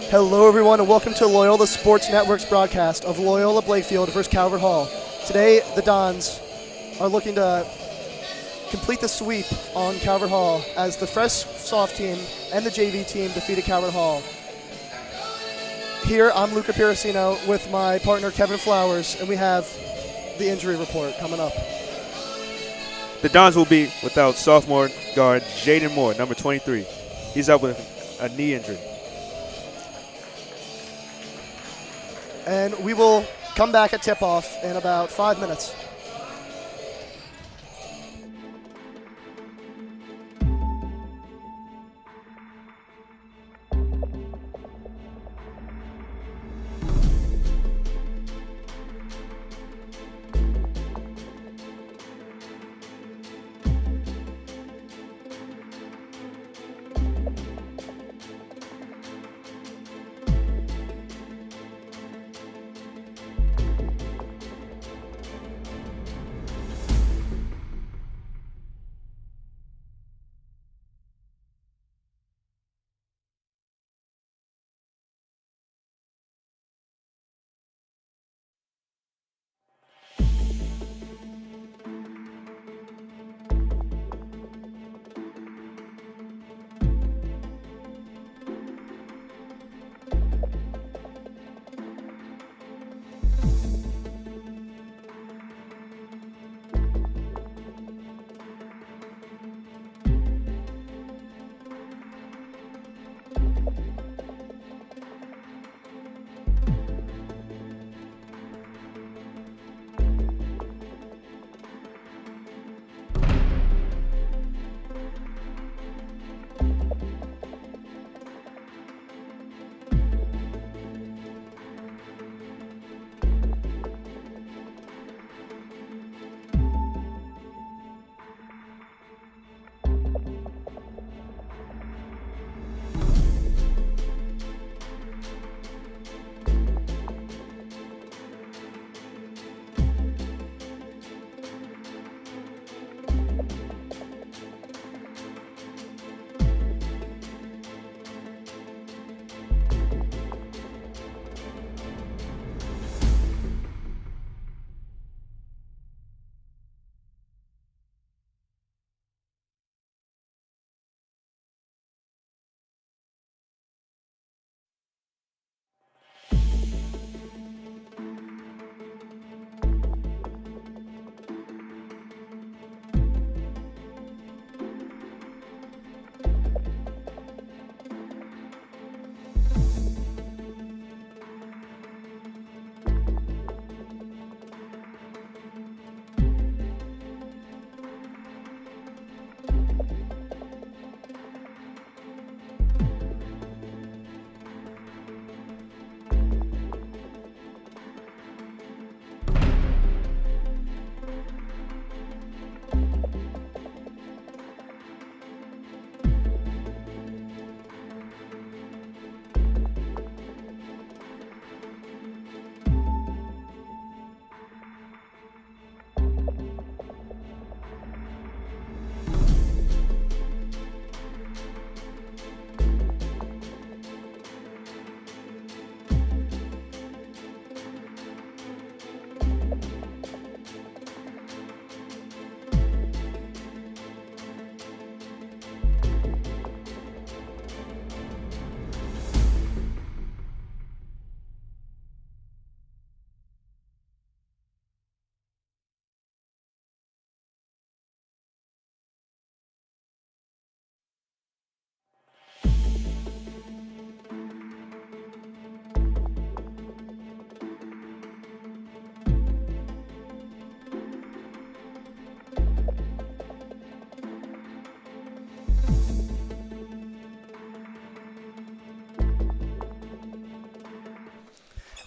Hello, everyone, and welcome to Loyola Sports Network's broadcast of Loyola Blakefield versus Calvert Hall. Today, the Dons are looking to complete the sweep on Calvert Hall as the fresh soft team and the JV team defeated Calvert Hall. Here, I'm Luca Piracino with my partner Kevin Flowers, and we have the injury report coming up. The Dons will be without sophomore guard Jaden Moore, number 23. He's out with a knee injury. And we will come back at tip-off in about 5 minutes.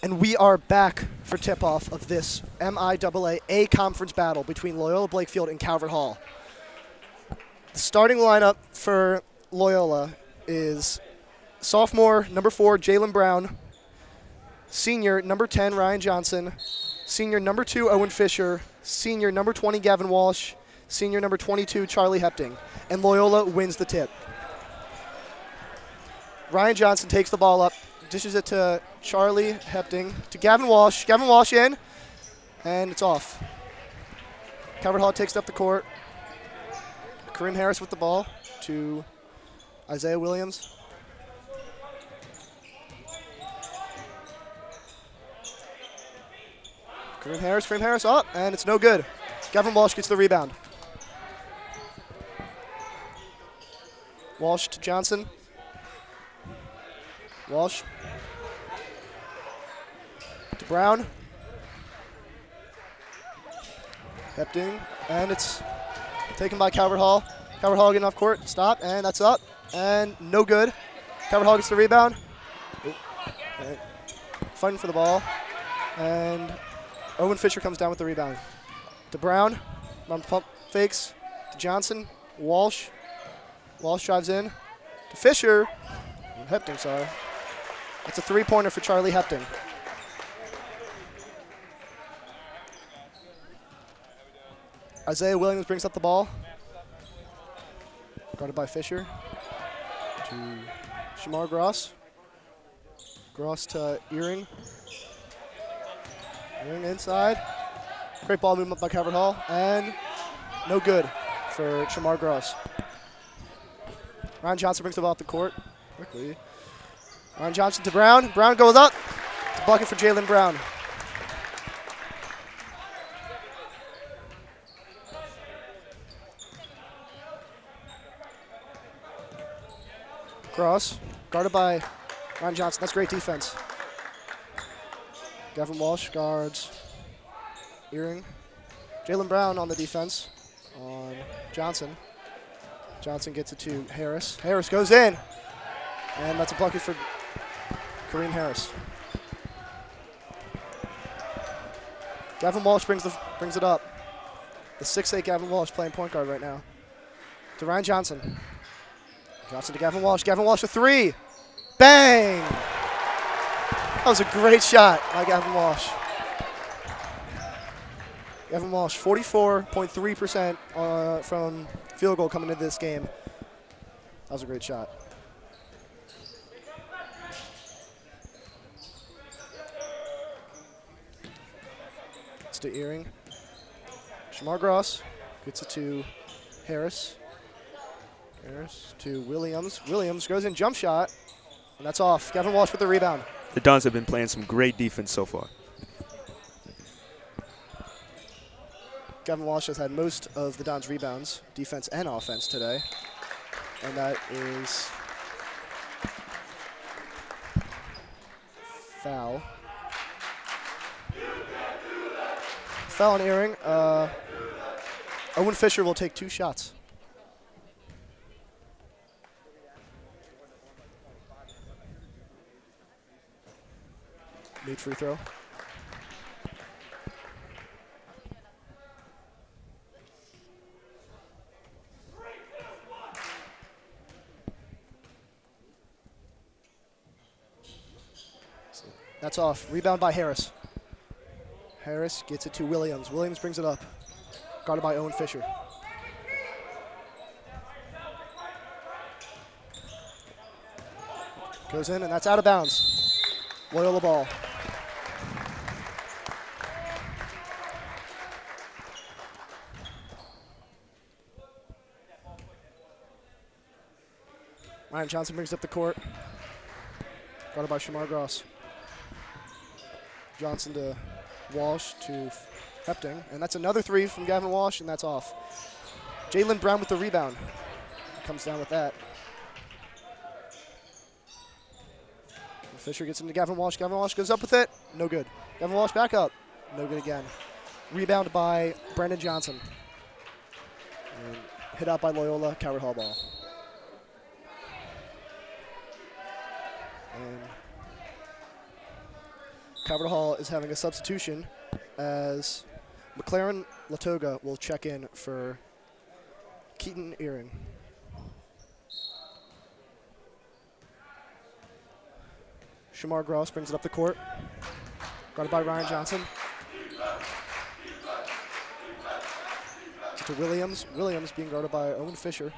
And we are back for tip-off of this MIAA A conference battle between Loyola Blakefield and Calvert Hall. The starting lineup for Loyola is sophomore, number 4, Jalen Brown, senior, number 10, Ryan Johnson, senior, number 2, Owen Fisher, senior, number 20, Gavin Walsh, senior, number 22, Charlie Hepting. And Loyola wins the tip. Ryan Johnson takes the ball up dishes it to Charlie Hepting to Gavin Walsh. Gavin Walsh in, and it's off. Calvert Hall takes it up the court. Kareem Harris with the ball to Isaiah Williams. Kareem Harris up, and it's no good. Gavin Walsh gets the rebound. Walsh to Johnson. Walsh to Brown. Hepting, and it's taken by Calvert Hall. Calvert Hall getting off court, stop, and that's up, and no good. Calvert Hall gets the rebound. Right. Fighting for the ball, and Owen Fisher comes down with the rebound. To Brown, pump fakes, to Johnson, Walsh. Walsh drives in, to Fisher, Hepting, sorry. That's a three-pointer for Charlie Hepting. Isaiah Williams brings up the ball. Guarded by Fisher. To Shamar Gross. Gross to Earring. Earring inside. Great ball movement by Calvert Hall. And no good for Shamar Gross. Ryan Johnson brings the ball up the court quickly. Ryan Johnson to Brown. Brown goes up. It's a bucket for Jalen Brown. Cross, guarded by Ryan Johnson. That's great defense. Gavin Walsh guards Earring. Jalen Brown on the defense on Johnson. Johnson gets it to Harris. Harris goes in, and that's a bucket for Kareem Harris. Gavin Walsh brings it up. The 6'8" Gavin Walsh playing point guard right now. To Ryan Johnson. Johnson to Gavin Walsh. Gavin Walsh a three. Bang! That was a great shot by Gavin Walsh. Gavin Walsh, 44.3% from field goal coming into this game. That was a great shot. It's to Earring. Shamar Gross gets it to Harris. Harris to Williams. Williams goes in, jump shot, and that's off. Gavin Walsh with the rebound. The Dons have been playing some great defense so far. Gavin Walsh has had most of the Dons' rebounds, defense and offense today, and that is foul. Foul on Earring. Owen Fisher will take 2 shots. Lead free throw. That's off. Rebound by Harris. Harris gets it to Williams. Williams brings it up. Guarded by Owen Fisher. Goes in, and that's out of bounds. Loyola ball. Ryan Johnson brings up the court. Guarded by Shamar Gross. Johnson to Walsh to Hepting, and that's another 3 from Gavin Walsh, and that's off. Jalen Brown with the rebound. Comes down with that. And Fisher gets into Gavin Walsh. Gavin Walsh goes up with it. No good. Gavin Walsh back up. No good again. Rebound by Brandon Johnson. And hit out by Loyola. Calvert Hall ball. And Calvert Hall is having a substitution as McLaren Latoga will check in for Keaton Earring. Shamar Gross brings it up the court. Guarded by Ryan Johnson. To Williams. Williams being guarded by Owen Fisher.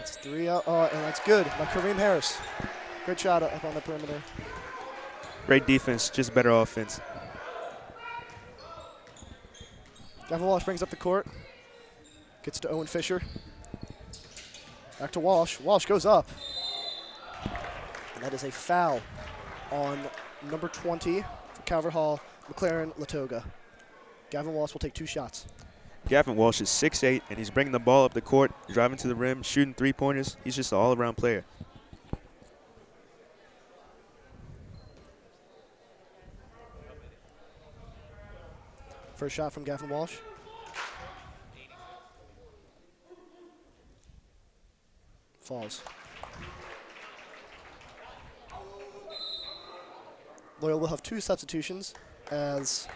That's 3 out, and that's good by Kareem Harris. Great shot up on the perimeter. Great defense, just better offense. Gavin Walsh brings up the court. Gets to Owen Fisher. Back to Walsh. Walsh goes up. And that is a foul on number 20 for Calvert Hall, McLaren Latoga. Gavin Walsh will take 2 shots. Gavin Walsh is 6'8", and he's bringing the ball up the court, driving to the rim, shooting three-pointers. He's just an all-around player. First shot from Gavin Walsh. Falls. Loyola will have 2 substitutions as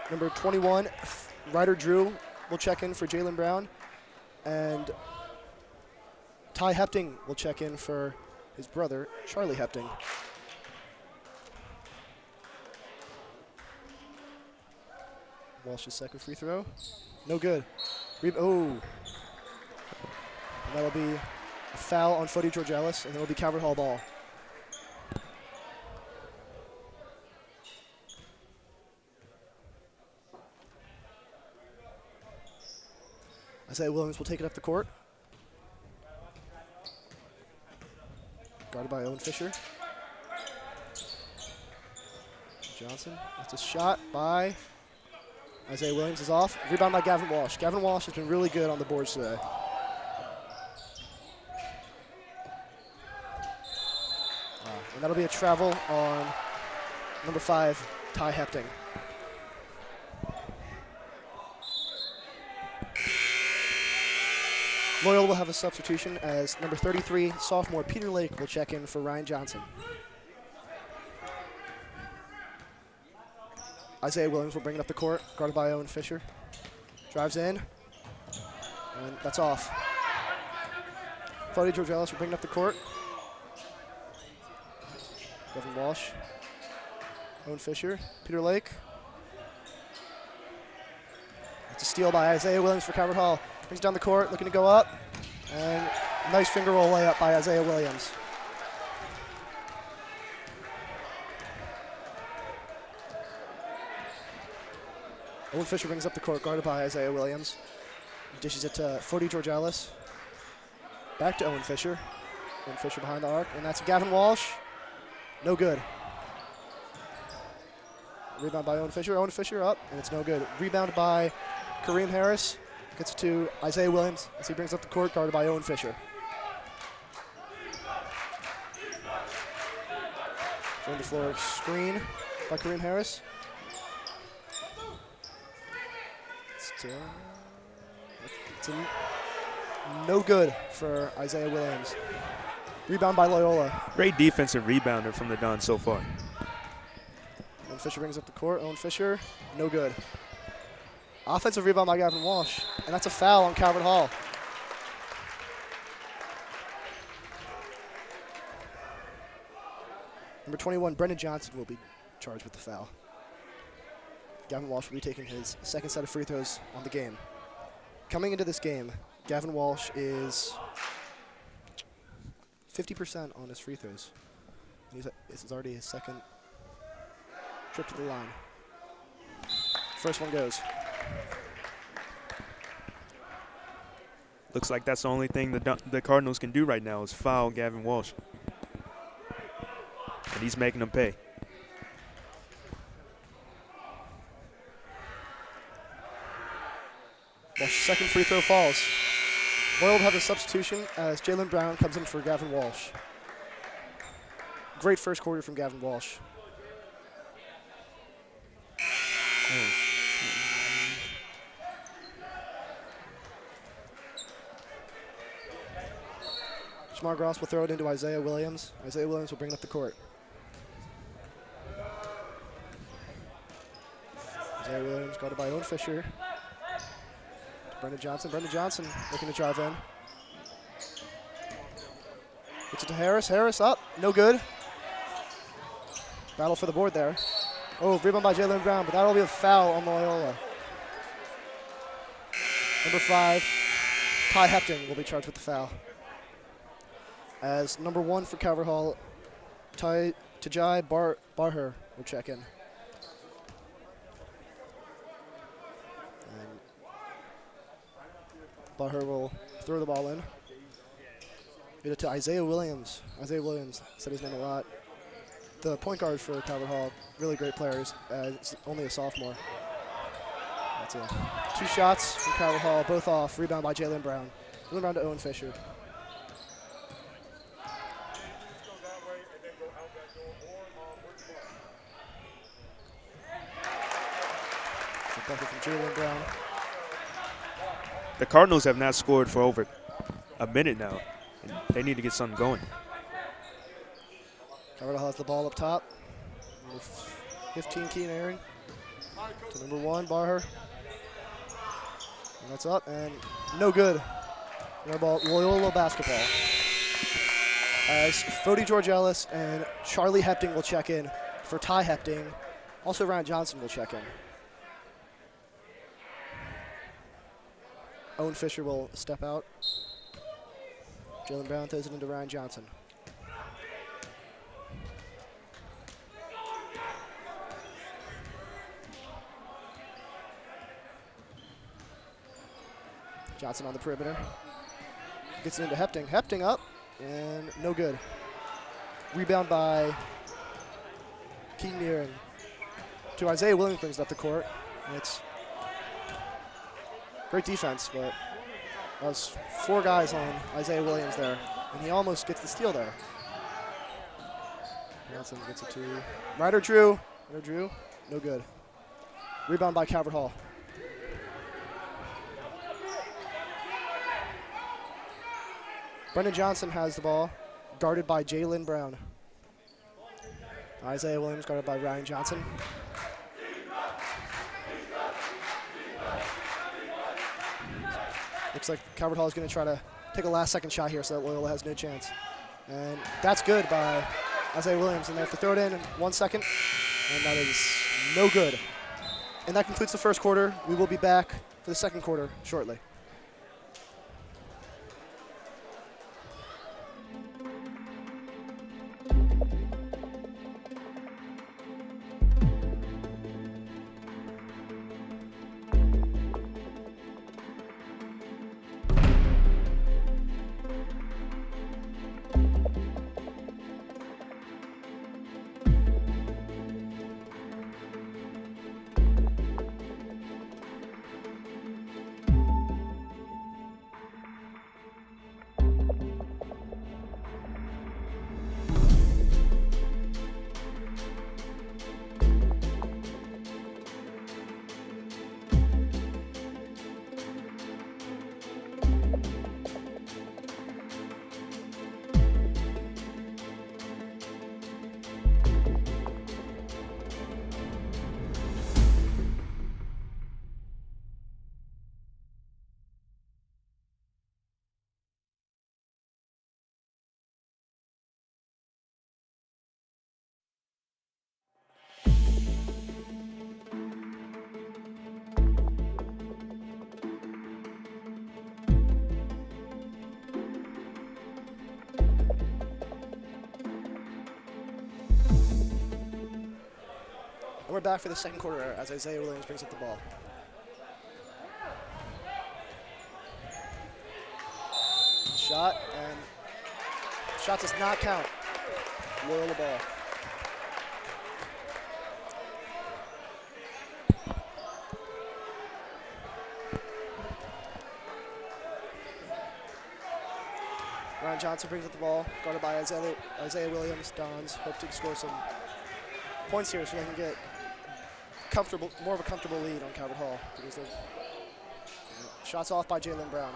number 21, Ryder Drew, will check in for Jalen Brown, and Ty Hepting will check in for his brother, Charlie Hepting. Walsh's second free throw. No good. And that'll be a foul on Fody Georgelis, and it'll be Calvert Hall ball. Isaiah Williams will take it up the court. Guarded by Owen Fisher. Johnson, that's a shot by Isaiah Williams, is off. Rebound by Gavin Walsh. Gavin Walsh has been really good on the boards today. And that'll be a travel on number 5, Ty Hepting. Loyola will have a substitution as number 33, sophomore Peter Lake, will check in for Ryan Johnson. Isaiah Williams will bring it up the court, guarded by Owen Fisher. Drives in, and that's off. Fody Georgelis will bring it up the court. Gavin Walsh, Owen Fisher, Peter Lake. It's a steal by Isaiah Williams for Calvert Hall. Brings down the court, looking to go up, and a nice finger roll layup by Isaiah Williams. Owen Fisher brings up the court, guarded by Isaiah Williams. Dishes it to Fody Georgelis. Back to Owen Fisher. Owen Fisher behind the arc, and that's Gavin Walsh. No good. Rebound by Owen Fisher. Owen Fisher up, and it's no good. Rebound by Kareem Harris. Gets it to Isaiah Williams as he brings up the court, guarded by Owen Fisher. Join the floor screen by Kareem Harris. It's no good for Isaiah Williams. Rebound by Loyola. Great defensive rebounder from the Dons so far. Owen Fisher brings up the court. Owen Fisher, no good. Offensive rebound by Gavin Walsh, and that's a foul on Calvert Hall. Number 21, Brendan Johnson, will be charged with the foul. Gavin Walsh will be taking his second set of free throws on the game. Coming into this game, Gavin Walsh is 50% on his free throws. This is already his second trip to the line. First one goes. Looks like that's the only thing the Cardinals can do right now is foul Gavin Walsh. And he's making them pay. Walsh's second free throw falls. Loyola will have a substitution as Jalen Brown comes in for Gavin Walsh. Great first quarter from Gavin Walsh. Shamar Gross will throw it into Isaiah Williams. Isaiah Williams will bring it up the court. Isaiah Williams guarded by Owen Fisher. Brendan Johnson. Brendan Johnson looking to drive in. Gets it to Harris. Harris up. No good. Battle for the board there. Oh, rebound by Jalen Brown, but that'll be a foul on Loyola. Number 5, Ty Hepting will be charged with the foul. as number 1 for Calvert Hall, Tajai Barher will check in. And Barher will throw the ball in. Get it to Isaiah Williams. Isaiah Williams, said his name a lot. The point guard for Calvert Hall, really great players. It's only a sophomore. That's it. 2 shots from Calvert Hall, both off. Rebound by Jalen Brown. Jalen Brown to Owen Fisher. Bucket from Jalen Brown. The Cardinals have not scored for over a minute now, and they need to get something going. Calvert Hall has the ball up top. Number 15, Keen Aaron. To number 1, Barher. And that's up, and no good. Air ball, Loyola basketball. As Fody George Ellis and Charlie Hepting will check in for Ty Hepting. Also, Ryan Johnson will check in. Owen Fisher will step out. Jalen Brown throws it into Ryan Johnson. Johnson on the perimeter. Gets it into Hepting. Hepting up, and no good. Rebound by Keaton Nearing. To Isaiah Williams brings it up the court. And it's great defense, but that was 4 guys on Isaiah Williams there, and he almost gets the steal there. Johnson gets it to Ryder Drew. Ryder Drew, no good. Rebound by Calvert Hall. Brendan Johnson has the ball, guarded by Jalen Brown. Isaiah Williams guarded by Ryan Johnson. Looks like Calvert Hall is going to try to take a last-second shot here so that Loyola has no chance. And that's good by Isaiah Williams, and they have to throw it in 1 second, and that is no good. And that concludes the first quarter. We will be back for the second quarter shortly. We're back for the second quarter as Isaiah Williams brings up the ball. Shot, and shot does not count. Loyola ball. Ryan Johnson brings up the ball, guarded by Isaiah Williams. Dons hope to score some points here so they can get more of a comfortable lead on Calvert Hall. Because shots off by Jalen Brown.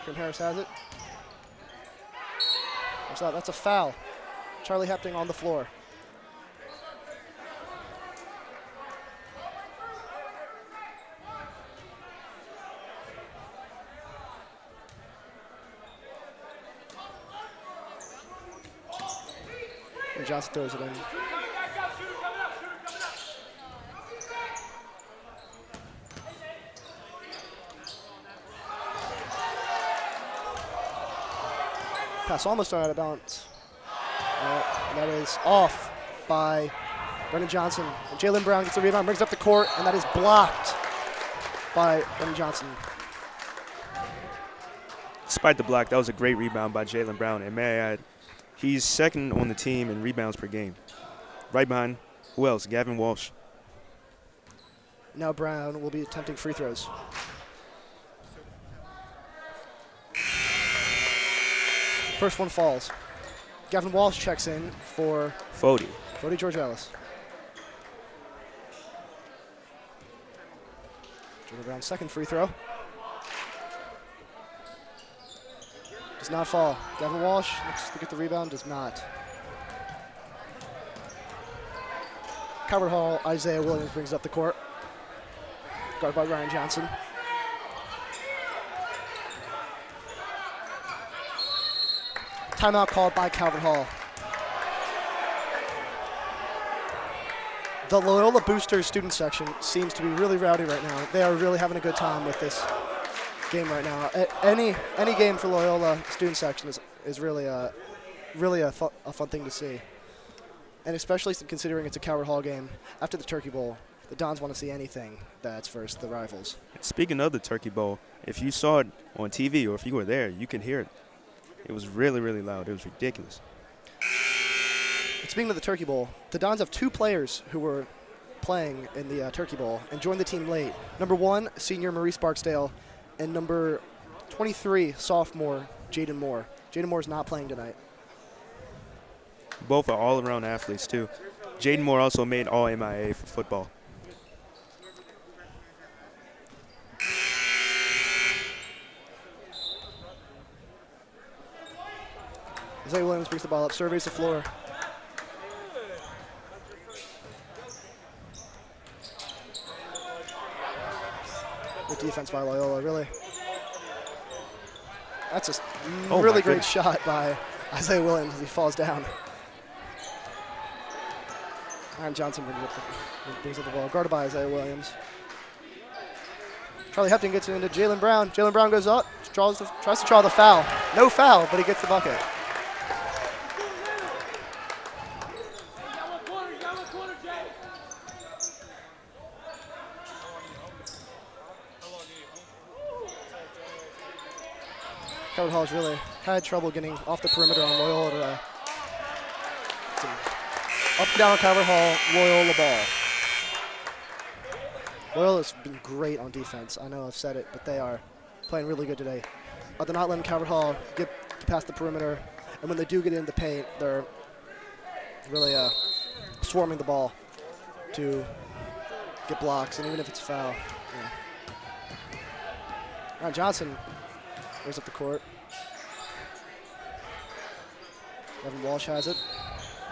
Kim Harris has it. That's a foul. Charlie Hepting on the floor. And Johnson throws it in. Pass almost out of bounds. And that is off by Brennan Johnson. And Jalen Brown gets the rebound, brings up the court, and that is blocked by Brennan Johnson. Despite the block, that was a great rebound by Jalen Brown. And may I add, he's second on the team in rebounds per game. Right behind, who else? Gavin Walsh. Now Brown will be attempting free throws. First one falls. Gavin Walsh checks in for Fody. George Ellis. Jalen Brown's second free throw. Does not fall. Gavin Walsh looks to get the rebound, does not. Calvert Hall, Isaiah Williams brings up the court. Guarded by Ryan Johnson. Timeout called by Calvert Hall. The Loyola Boosters student section seems to be really rowdy right now. They are really having a good time with this game right now. Any game for Loyola student section is really a fun thing to see. And especially considering it's a Calvert Hall game. After the Turkey Bowl, the Dons want to see anything that's versus the rivals. Speaking of the Turkey Bowl, if you saw it on TV or if you were there, you could hear it. It was really, really loud. It was ridiculous. And speaking of the Turkey Bowl, the Dons have two players who were playing in the Turkey Bowl and joined the team late. Number 1, senior Maurice Barksdale, and number 23, sophomore Jaden Moore. Jaden Moore is not playing tonight. Both are all-around athletes, too. Jaden Moore also made All-MIA for football. Isaiah Williams brings the ball up, surveys the floor. Good defense by Loyola, really. That's a really great shot by Isaiah Williams as he falls down. Ryan Johnson brings up the ball, guarded by Isaiah Williams. Charlie Hepton gets it into Jalen Brown. Jalen Brown goes up, tries to draw the foul. No foul, but he gets the bucket. Calvert Hall's really had trouble getting off the perimeter on Loyola today. Up and down Calvert Hall, Loyola ball. Loyola's been great on defense. I know I've said it, but they are playing really good today. They're not letting Calvert Hall get past the perimeter, and when they do get in the paint, they're really swarming the ball to get blocks, and even if it's a foul. Yeah. Ryan Johnson goes up the court. Gavin Walsh has it.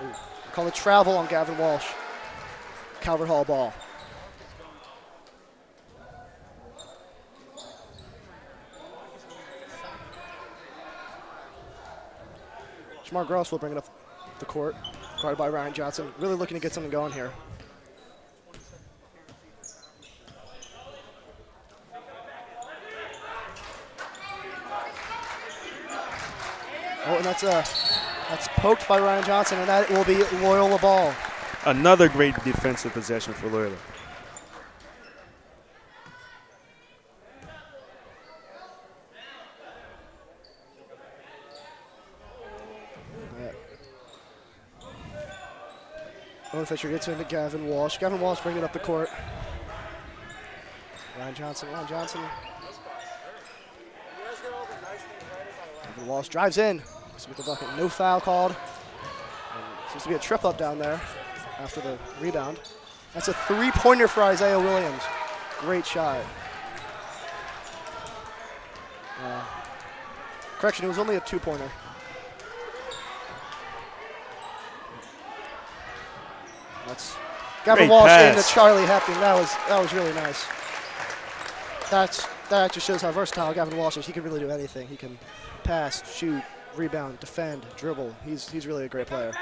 Ooh. Call it travel on Gavin Walsh. Calvert Hall ball. Shamar Gross will bring it up the court, guarded by Ryan Johnson. Really looking to get something going here. Oh, and that's poked by Ryan Johnson, and that will be Loyola ball. Another great defensive possession for Loyola. Owen Fisher gets into Gavin Walsh. Gavin Walsh bringing it up the court. Ryan Johnson. Gavin Walsh drives in. With the bucket. No foul called. And seems to be a trip up down there after the rebound. That's a three-pointer for Isaiah Williams. Great shot. Correction, it was only a two-pointer. That's Gavin Walsh into Charlie Hepton. That was really nice. That just shows how versatile Gavin Walsh is. He can really do anything. He can pass, shoot, rebound, defend, dribble. He's really a great player.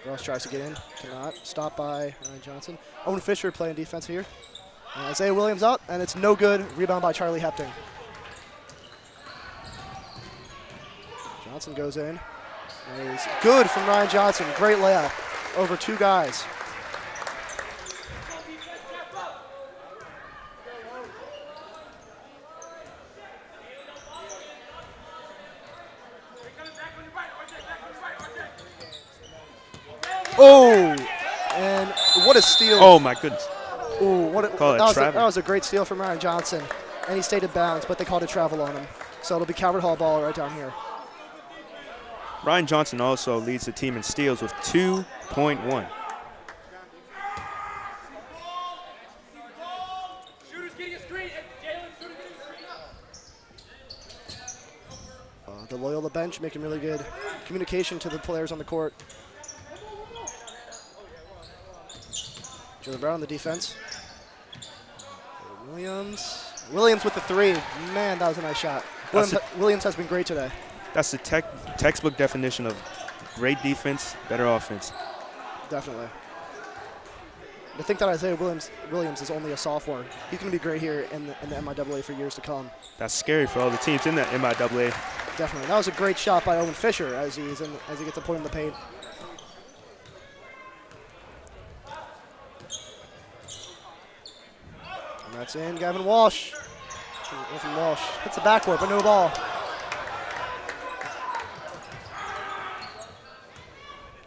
Ross tries to get in, cannot. Stopped by Ryan Johnson. Owen Fisher playing defense here. Isaiah Williams up, and it's no good. Rebound by Charlie Hepton. Johnson goes in. And it's good from Ryan Johnson. Great layup over two guys. Oh, and what a steal. Oh, my goodness. Ooh, Call it that was a great steal from Ryan Johnson. And he stayed in bounds, but they called a travel on him. So it'll be Calvert Hall ball right down here. Ryan Johnson also leads the team in steals with 2.1. The Loyola bench making really good communication to the players on the court. Jalen Brown on the defense. Williams with the three. Man, that was a nice shot. Williams has been great today. That's the textbook definition of great defense, better offense. Definitely. To think that Isaiah Williams is only a sophomore. He's going to be great here in the MIAA for years to come. That's scary for all the teams in the MIAA. Definitely. That was a great shot by Owen Fisher as he gets a point in the paint. And that's in. Gavin Walsh. From Walsh. Hits the backboard, but no ball.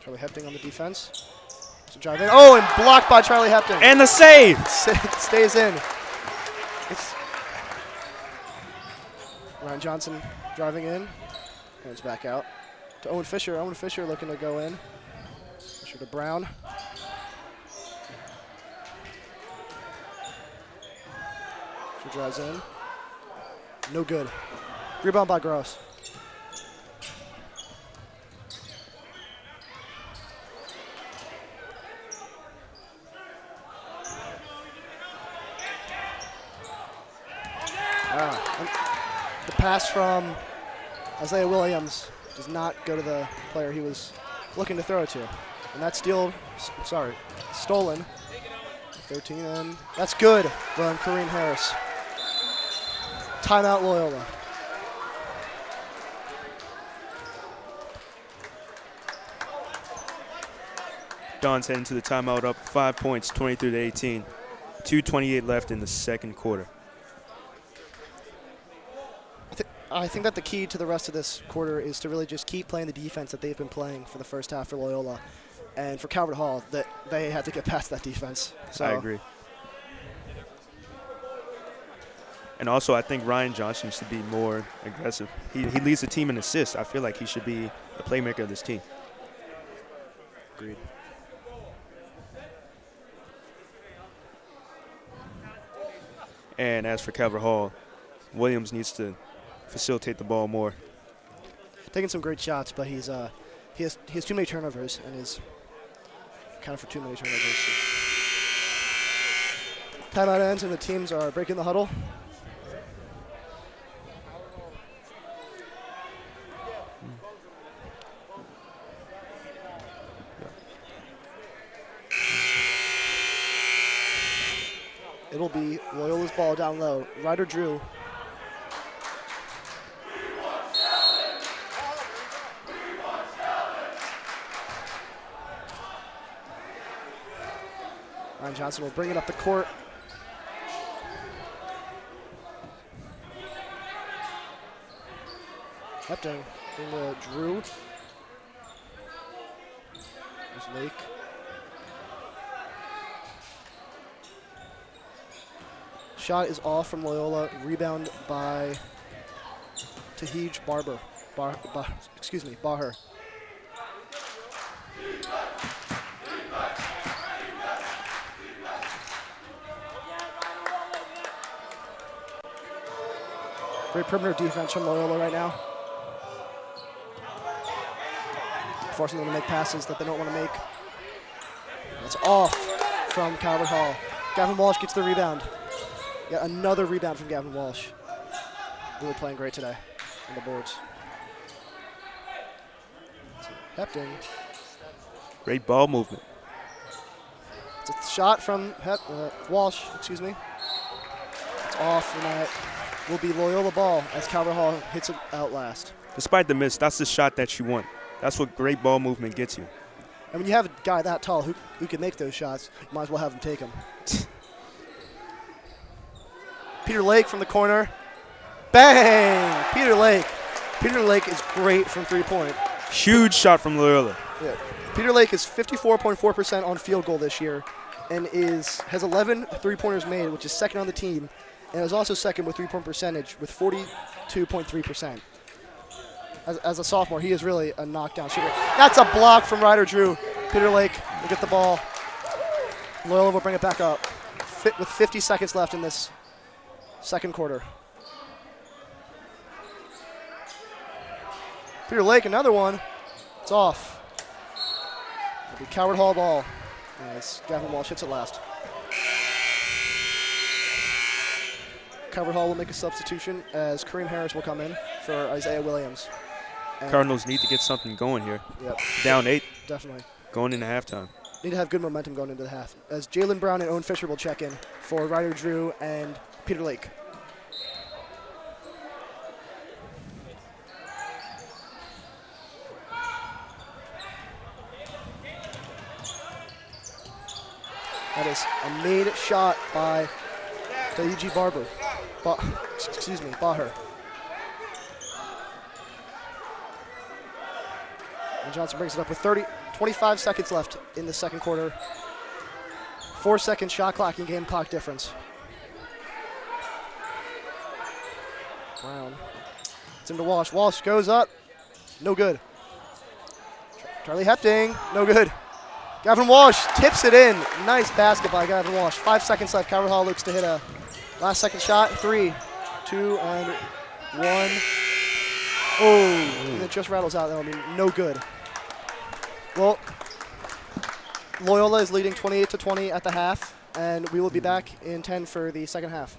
Charlie Hepting on the defense. So drive in. Oh, and blocked by Charlie Hepting. And the save! Stays in. Ryan Johnson driving in. And it's back out to Owen Fisher. Owen Fisher looking to go in. Fisher to Brown. Fisher drives in. No good. Rebound by Gross. The pass from Isaiah Williams does not go to the player he was looking to throw it to. And that's stolen. 13, and that's good from Kareem Harris. Timeout Loyola. Don's heading to the timeout up 5 points, 23-18. 2:28 left in the second quarter. I think that the key to the rest of this quarter is to really just keep playing the defense that they've been playing for the first half for Loyola. And for Calvert Hall, that they had to get past that defense. So I agree. And also, I think Ryan Johnson should be more aggressive. He leads the team in assists. I feel like he should be the playmaker of this team. Agreed. And as for Calvert Hall, Williams needs to facilitate the ball more. Taking some great shots, but he has too many turnovers and is kind of for too many turnovers. Timeout ends and the teams are breaking the huddle. It'll be Loyola's ball down low. Ryder Drew. Ryan Johnson will bring it up the court. Hepting into Drew. There's Lake. Shot is off from Loyola. Rebound by Tahij Baher. Great perimeter defense from Loyola right now. Forcing them to make passes that they don't want to make. That's off from Calvert Hall. Gavin Walsh gets the rebound. Yeah, another rebound from Gavin Walsh. Really playing great today on the boards. Hepting. Great ball movement. It's a shot from Walsh, excuse me. It's off, and that will be Loyola ball as Calvert Hall hits it out last. Despite the miss, that's the shot that you want. That's what great ball movement gets you. And when you have a guy that tall who can make those shots, you might as well have him take them. Peter Lake from the corner. Bang! Peter Lake. Peter Lake is great from three-point. Huge shot from Loyola. Yeah. Peter Lake is 54.4% on field goal this year and has 11 three-pointers made, which is second on the team, and is also second with three-point percentage with 42.3%. As a sophomore, he is really a knockdown shooter. That's a block from Ryder Drew. Peter Lake will get the ball. Loyola will bring it back up with 50 seconds left in this second quarter. Peter Lake, another one. It's off. It'll be Calvert Hall ball as Gavin Walsh hits it last. Calvert Hall will make a substitution as Kareem Harris will come in for Isaiah Williams. And Cardinals need to get something going here. Yep. Down 8. Definitely. Going into halftime. Need to have good momentum going into the half. As Jalen Brown and Owen Fisher will check in for Ryder Drew and Peter Lake. That is a made shot by W.G. Barber. Baher. And Johnson brings it up with 25 seconds left in the second quarter. 4-second shot clock and game clock difference. Brown. It's into Walsh. Walsh goes up. No good. Charlie Hepting. No good. Gavin Walsh tips it in. Nice basket by Gavin Walsh. 5 seconds left. Calvert Hall looks to hit a last second shot. 3, 2, and 1. Oh, and it just rattles out. That'll be no good. Well, Loyola is leading 28-20 at the half, and we will be back in 10 for the second half.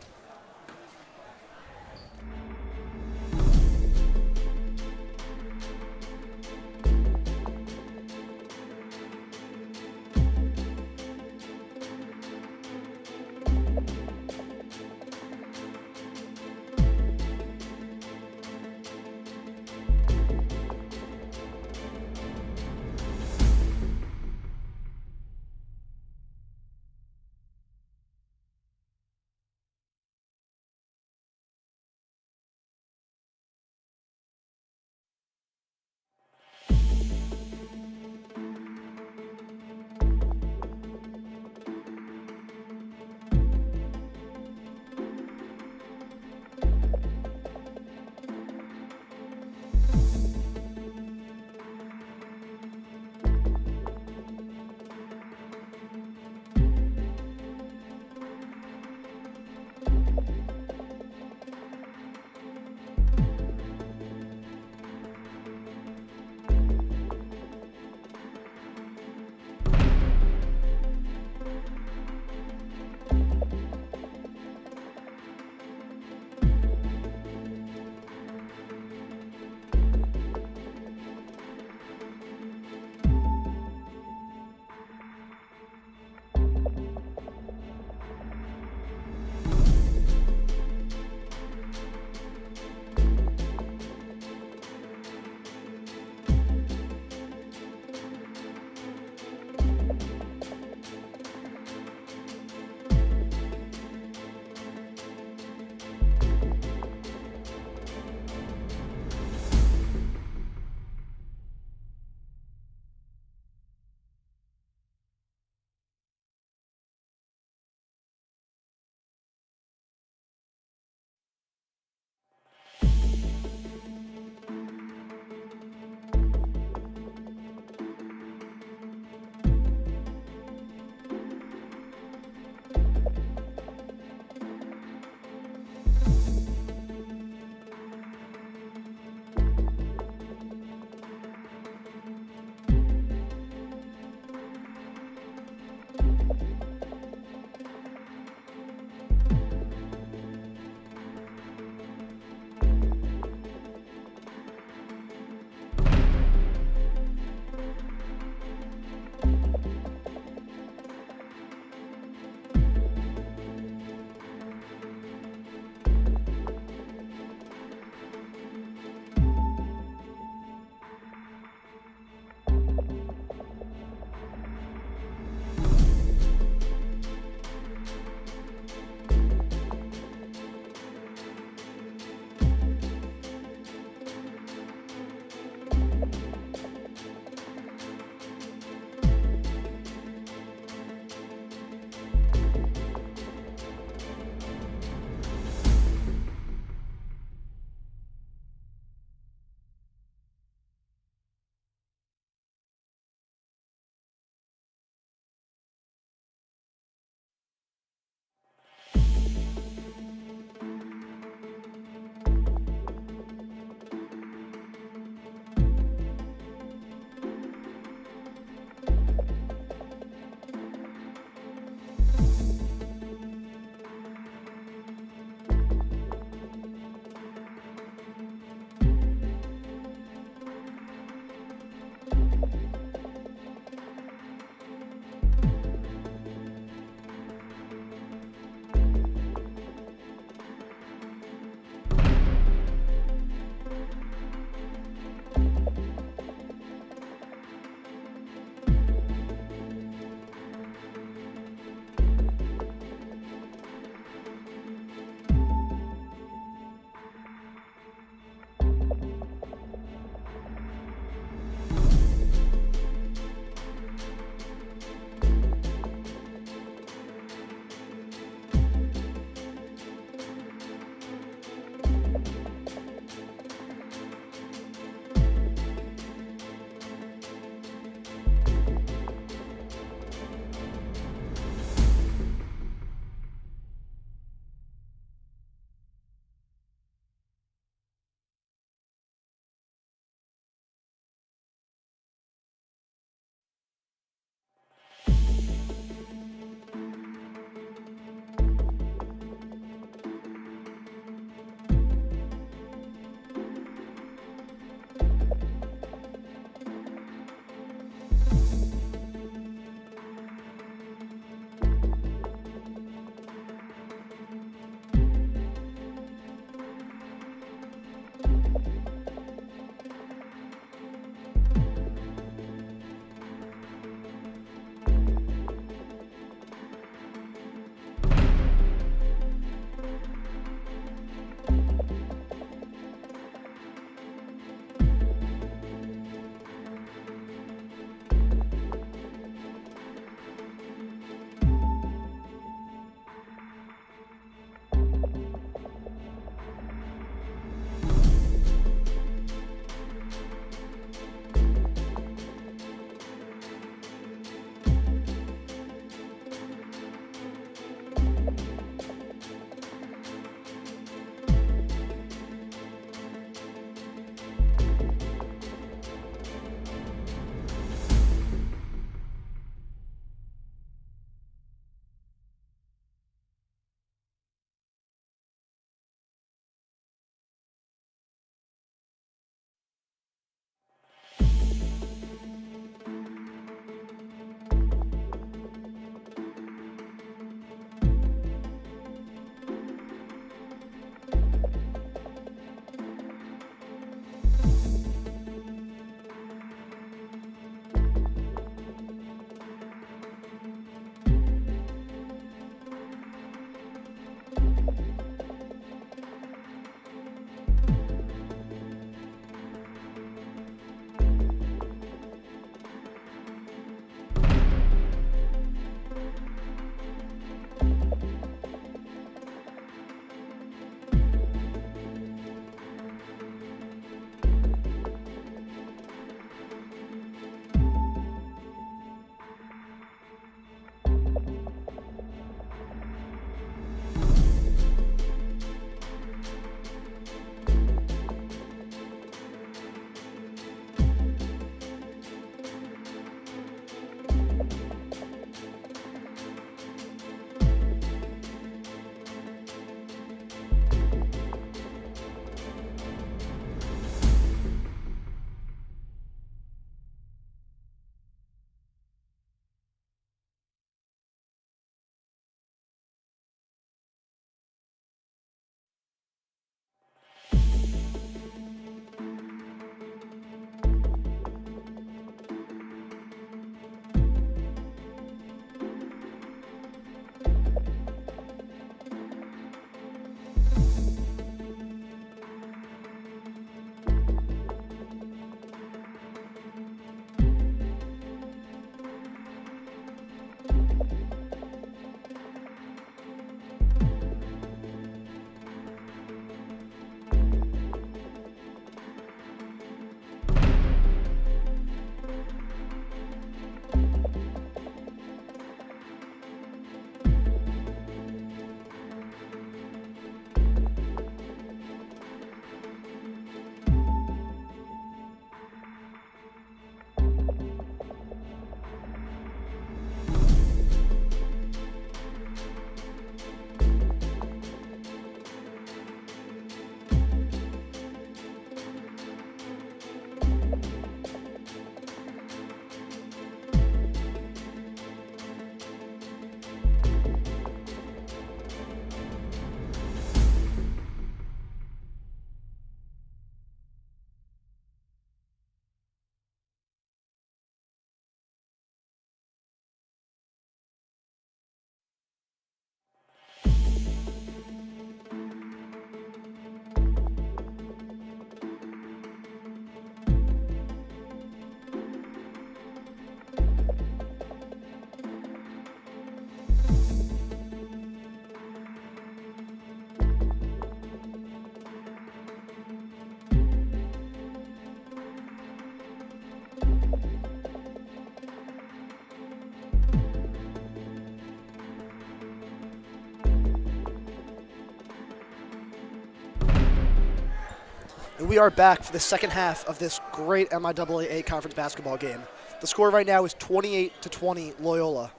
we are back for the second half of this great MIAA conference basketball game. The score right now is 28-20 Loyola.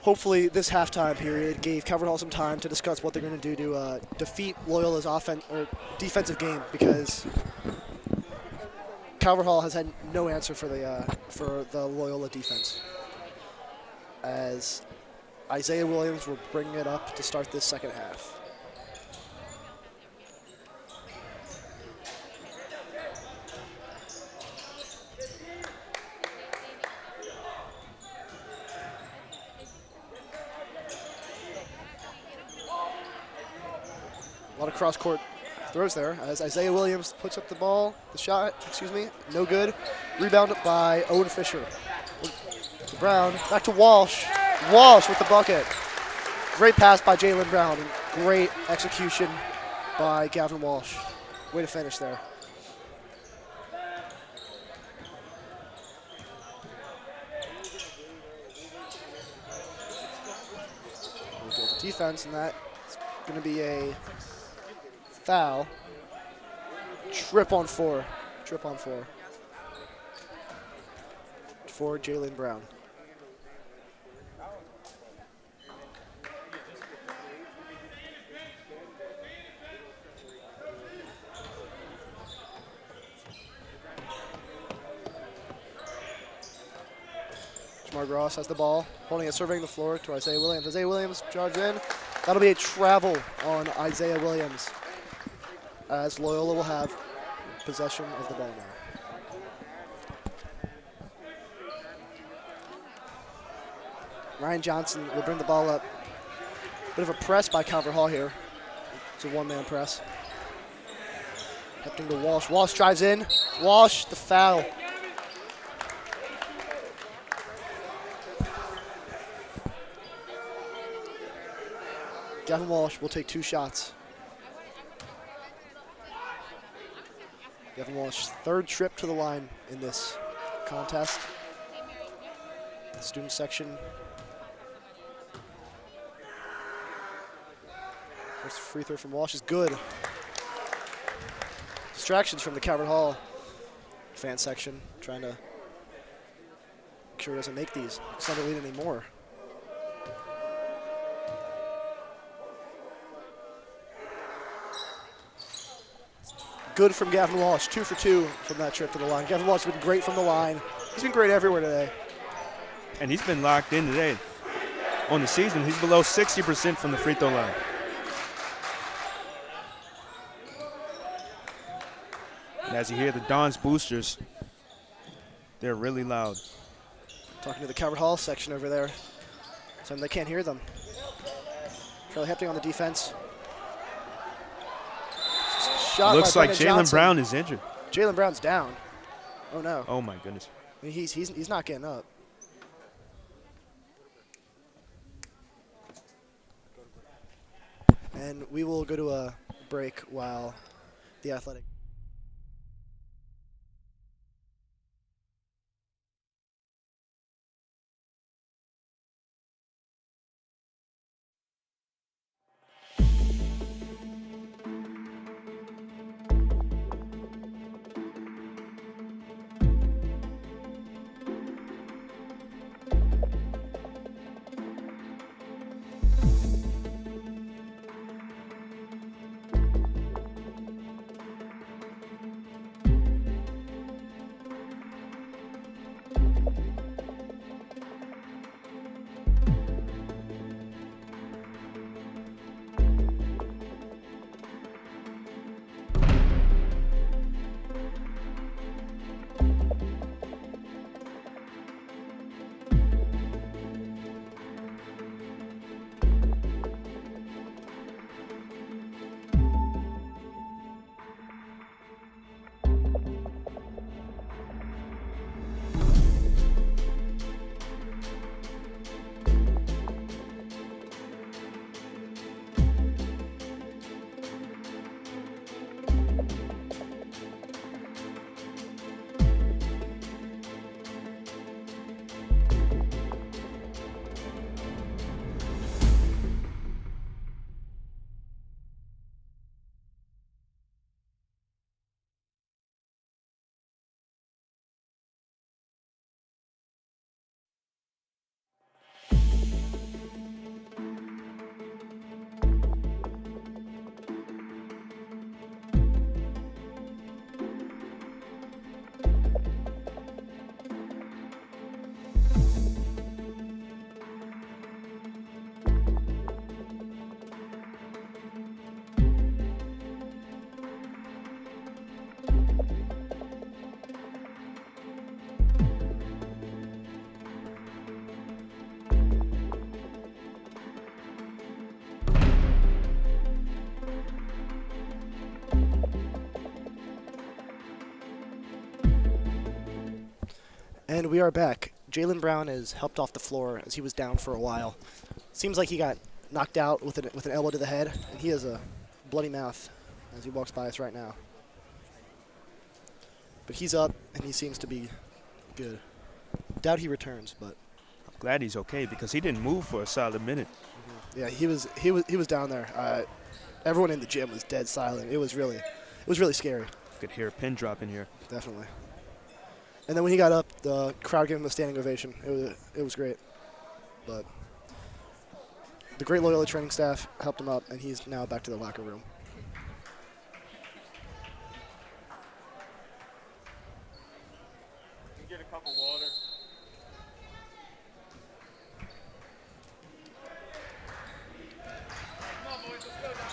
Hopefully this halftime period gave Calvert Hall some time to discuss what they're going to do to defeat Loyola's defensive game, because Calvert Hall has had no answer for the Loyola defense. As Isaiah Williams will bring it up to start this second half. A lot of cross-court throws there as Isaiah Williams puts up the shot, no good. Rebound by Owen Fisher. To Brown, back to Walsh. Walsh with the bucket. Great pass by Jalen Brown and great execution by Gavin Walsh. Way to finish there. Defense, and that's going to be a foul. Trip on four for Jalen Brown. Jamar Gross has the ball, holding it, surveying the floor to Isaiah Williams. Isaiah Williams drives in. That'll be a travel on Isaiah Williams, as Loyola will have possession of the ball now. Ryan Johnson will bring the ball up. Bit of a press by Calvert Hall here. It's a one-man press. Hefting to Walsh. Walsh drives in. Walsh, the foul. Gavin Walsh will take two shots. Gavin Walsh's third trip to the line in this contest. The student section. First free throw from Walsh is good. Distractions from the Calvert Hall fan section, trying to make sure he doesn't make these. Extend the lead anymore. Good from Gavin Walsh, 2 for 2 from that trip to the line. Gavin Walsh has been great from the line. He's been great everywhere today. And he's been locked in today. On the season, he's below 60% from the free throw line. And as you hear the Don's boosters, they're really loud. Talking to the Calvert Hall section over there. So they can't hear them. Charlie Hepting on the defense. Shot Looks by like Brennan Jalen Johnson. Brown is injured. Jalen Brown's down. Oh no. Oh my goodness. I mean, he's not getting up. And we will go to a break while the Athletic. And we are back. Jaylen Brown is helped off the floor as he was down for a while. Seems like he got knocked out with an elbow to the head, and he has a bloody mouth as he walks by us right now. But he's up, and he seems to be good. Doubt he returns, but Glad he's okay because he didn't move for a solid minute. yeah, he was down there. Everyone in the gym was dead silent. It was really scary. Could hear a pin drop in here. Definitely. And then when he got up, the crowd gave him a standing ovation. It was great. But the great Loyola training staff helped him up, and he's now back to the locker room. Can you get a cup of water?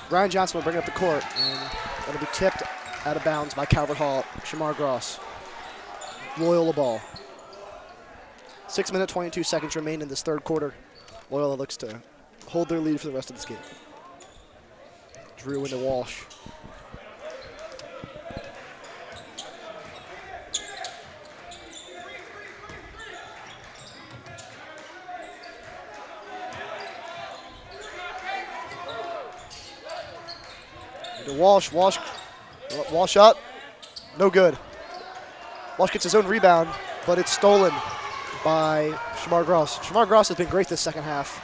Ryan Johnson will bring up the court, and it'll be tipped out of bounds by Calvert Hall. Shamar Gross. Loyola ball. 6 minutes, 22 seconds remain in this third quarter. Loyola looks to hold their lead for the rest of this game. Drew into Walsh. Into Walsh. Walsh up. No good. Walsh gets his own rebound, but it's stolen by Shamar Gross. Shamar Gross has been great this second half.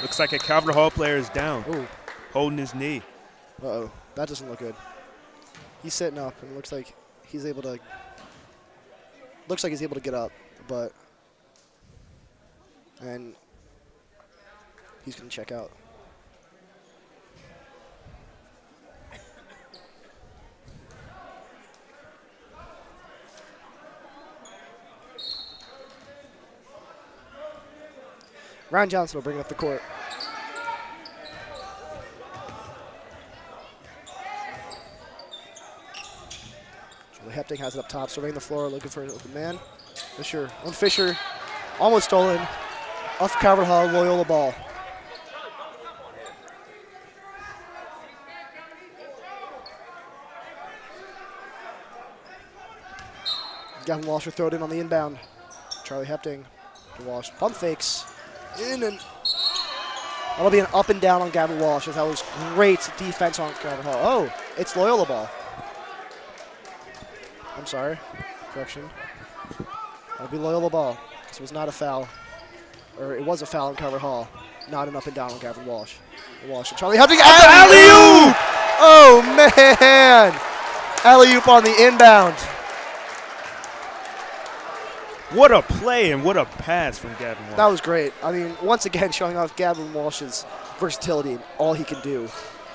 Looks like a Calvert Hall player is down, Ooh. holding his knee. Uh-oh. That doesn't look good. He's sitting up, and it looks like he's able to get up, but and he's going to check out. Ryan Johnson will bring up the court. Julie Hepting has it up top, surveying the floor, looking for an open man. Fisher, almost stolen. Off Calvert Hall, Loyola ball. Gavin Walsh will throw it in on the inbound. Charlie Hepting to Walsh. Pump fakes. In and that'll be an up and down on Gavin Walsh, as that was great defense on Calvert Hall. Oh, it's Loyola ball. I'm sorry. Correction. That'll be Loyola ball. This was not a foul. Or it was a foul on Calvert Hall. Not an up and down on Gavin Walsh. Walsh and Charlie Hepting. Alley-oop! Oh, man! Alley-oop on the inbound. What a play and what a pass from Gavin Walsh. That was great. I mean, once again, showing off Gavin Walsh's versatility and all he can do.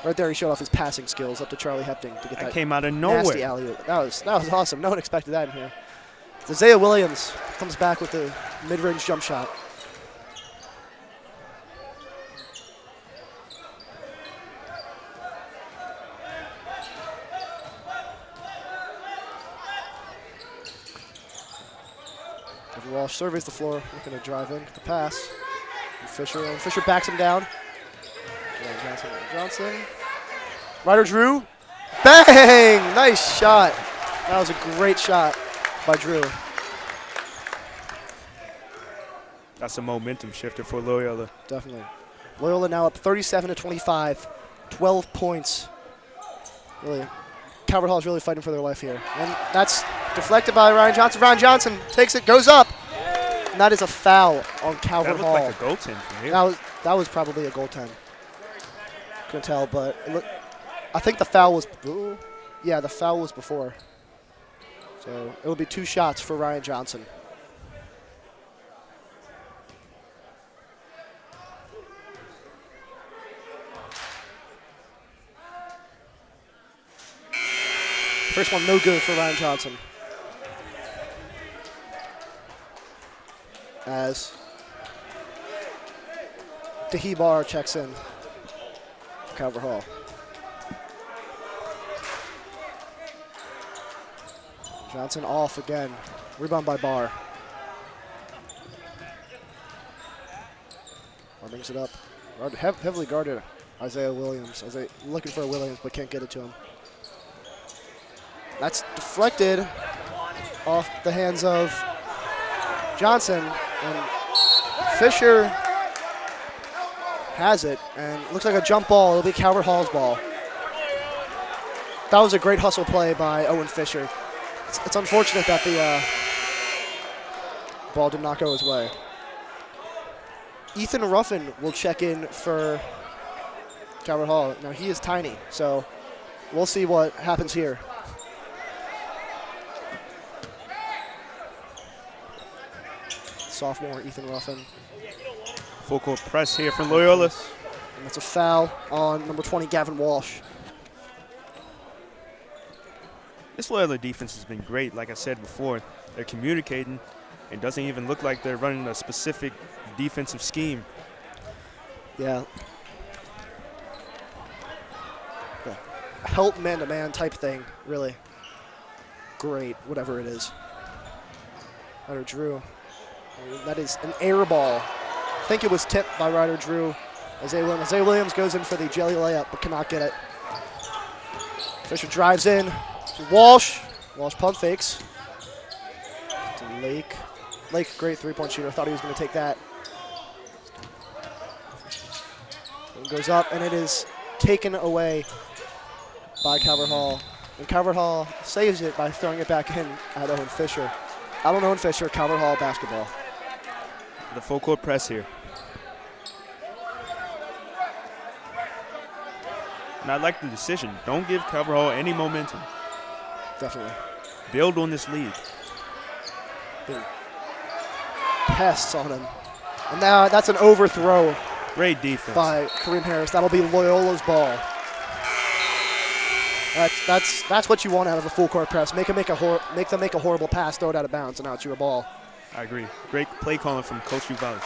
Right there, he showed off his passing skills up to Charlie Hepting to get that came out of nasty nowhere. alley-oop. That was awesome. No one expected that in here. Isaiah Williams comes back with the mid-range jump shot. Gavin Walsh surveys the floor, looking to drive in, the pass. And Fisher backs him down. Johnson. Ryder Drew. Bang! Nice shot. That was a great shot by Drew. That's a momentum shifter for Loyola. Definitely. Loyola now up 37-25, 12 points. Really, Calvert Hall is really fighting for their life here. And that's deflected by Ryan Johnson. Ryan Johnson takes it, goes up. And that is a foul on Calvert That Hall. looked like a goaltend from here. That was probably a goaltend. Couldn't tell, but I think the foul was. Ooh, yeah, the foul was before. So it'll be 2 shots for Ryan Johnson. First one no good for Ryan Johnson. As Dahibar checks in for Calvert Hall. Johnson off again. Rebound by Barr. Barr brings it up. Heavily guarded Isaiah Williams. Looking for a Williams, but can't get it to him. That's deflected off the hands of Johnson, and Fisher has it, and looks like a jump ball. It'll be Calvert Hall's ball. That was a great hustle play by Owen Fisher. It's unfortunate that the ball did not go his way. Ethan Ruffin will check in for Calvert Hall. Now, he is tiny, so we'll see what happens here. Sophomore Ethan Ruffin. Full court press here from Loyola. And that's a foul on number 20, Gavin Walsh. This Loyola defense has been great. Like I said before, they're communicating. It doesn't even look like they're running a specific defensive scheme. Yeah. The help man-to-man type thing, really. Great, whatever it is. Ryder Drew. That is an air ball. I think it was tipped by Ryder Drew. Isaiah Williams goes in for the jelly layup, but cannot get it. Fisher drives in to Walsh. Walsh pump fakes. To Lake. Lake, great three-point shooter. Thought he was going to take that. It goes up, and it is taken away by Calvert Hall. And Calvert Hall saves it by throwing it back in at Owen Fisher. Out on Owen Fisher, Calvert Hall basketball. The full court press here. And I like the decision. Don't give Calvert Hall any momentum. Definitely. Build on this lead. Big pests on him. And now that's an overthrow. Great defense by Kareem Harris. That'll be Loyola's ball. That's what you want out of a full court press. Make them make a horrible pass, throw it out of bounds, and now it's your ball. I agree. Great play calling from Coach Uvalde.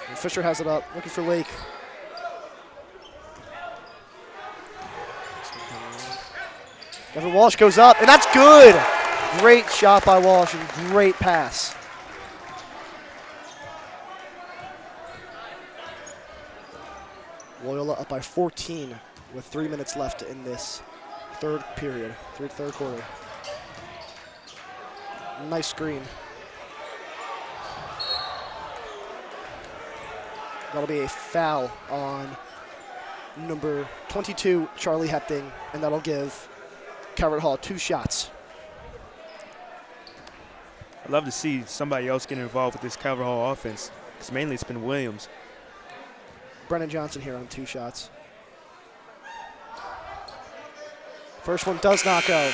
And Fisher has it up, looking for Lake. Evan Walsh goes up, and that's good. Great shot by Walsh and great pass. Loyola up by 14 with 3 minutes left in this third quarter. Nice screen. That'll be a foul on number 22, Charlie Hepting, and that'll give Calvert Hall 2 shots. I'd love to see somebody else get involved with this Calvert Hall offense, because mainly it's been Williams. Brennan Johnson here on 2 shots. First one does not go.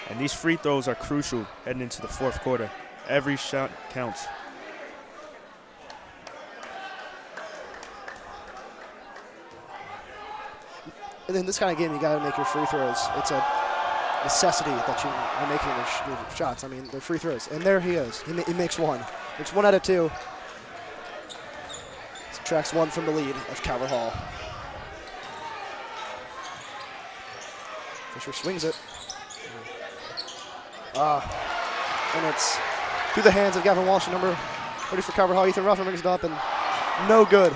And these free throws are crucial heading into the fourth quarter. Every shot counts. And in this kind of game, you got to make your free throws. It's a necessity that you are making your shots. I mean, they're free throws. And there he is. He makes one. It's 1 out of 2. Subtracts 1 from the lead of Calvert Hall. Fisher swings it. And it's through the hands of Gavin Walsh, number 30 for Calvert Hall. Ethan Ruffin brings it up, and no good.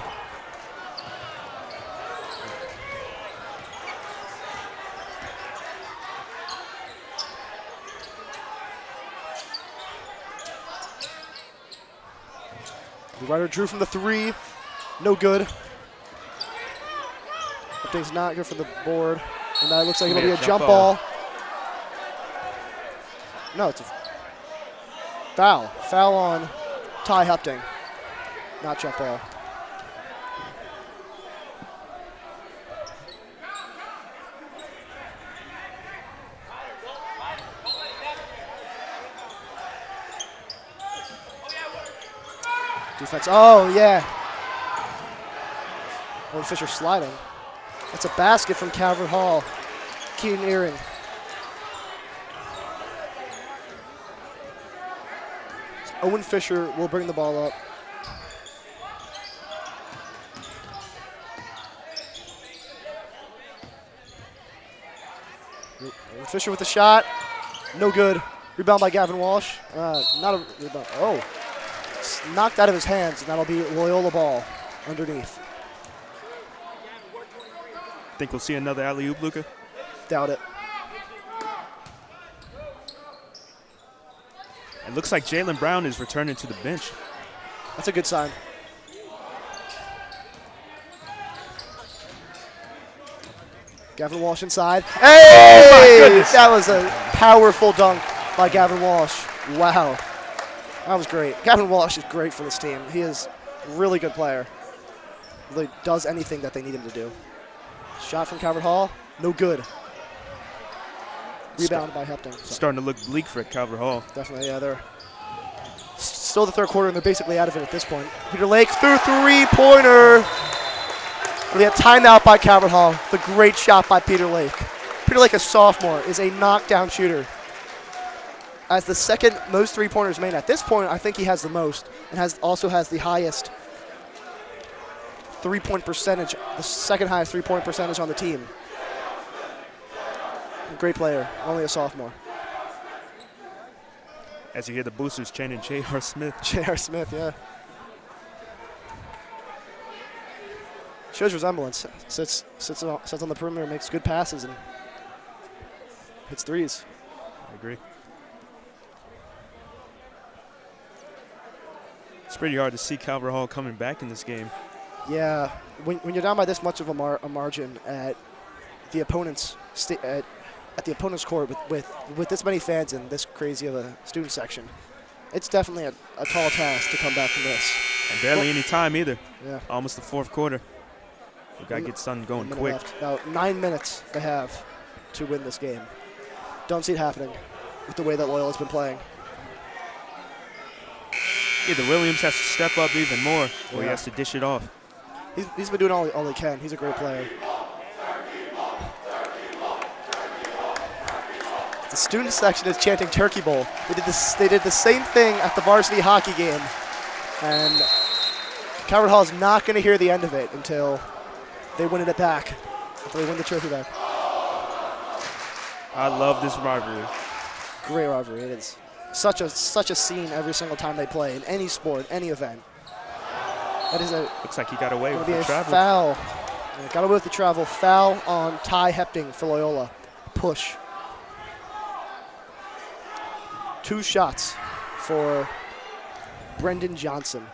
Ryder Drew from the 3, no good. Everything's not good for the board, and that looks like it'll be a jump ball. No, it's a foul. Foul on Ty Hepting, not jump ball. Defense. Oh, yeah. Owen Fisher sliding. That's a basket from Calvert Hall. Keenan Earring. Owen Fisher will bring the ball up. Fisher with the shot. No good. Rebound by Gavin Walsh. Not a rebound. Oh. It's knocked out of his hands, and that'll be Loyola ball underneath. Think we'll see another alley-oop, Luka? Doubt it. It looks like Jaylen Brown is returning to the bench. That's a good sign. Gavin Walsh inside. Hey! Oh my goodness. That was a powerful dunk by Gavin Walsh. Wow. That was great. Gavin Walsh is great for this team. He is a really good player. Really does anything that they need him to do. Shot from Calvert Hall. No good. Rebound by Hepting. Starting to look bleak for Calvert Hall. Definitely, yeah. They're still the third quarter, and they're basically out of it at this point. Peter Lake threw three-pointer. We had timeout by Calvert Hall. The great shot by Peter Lake. Peter Lake, a sophomore, is a knockdown shooter. As the second most three-pointers made at this point, I think he has the most, and also has the highest three-point percentage, the second highest three-point percentage on the team. A great player, only a sophomore. As you hear the boosters chanting J.R. Smith. J.R. Smith, yeah. Shows resemblance. Sits on the perimeter, makes good passes, and hits threes. I agree. It's pretty hard to see Calvert Hall coming back in this game. Yeah, when you're down by this much of a margin at the opponent's at the opponent's court with this many fans and this crazy of a student section, it's definitely a tall task to come back from this. And barely any time either. Yeah. Almost the fourth quarter. We got to get something going quick. Left. About 9 minutes they have to win this game. Don't see it happening with the way that Loyola's been playing. Either Williams has to step up even more, or he has to dish it off. He's been doing all he can. He's a great player. The student section is chanting Turkey Bowl. They did the same thing at the varsity hockey game, and Calvert Hall is not going to hear the end of it until they win it back, until they win the trophy back. I love this rivalry. Great rivalry. It is such a scene every single time they play in any sport, any event. That is looks like he got away with the travel. Foul. Yeah, got away with the travel. Foul on Ty Hepting for Loyola. Push. 2 shots for Brendan Johnson.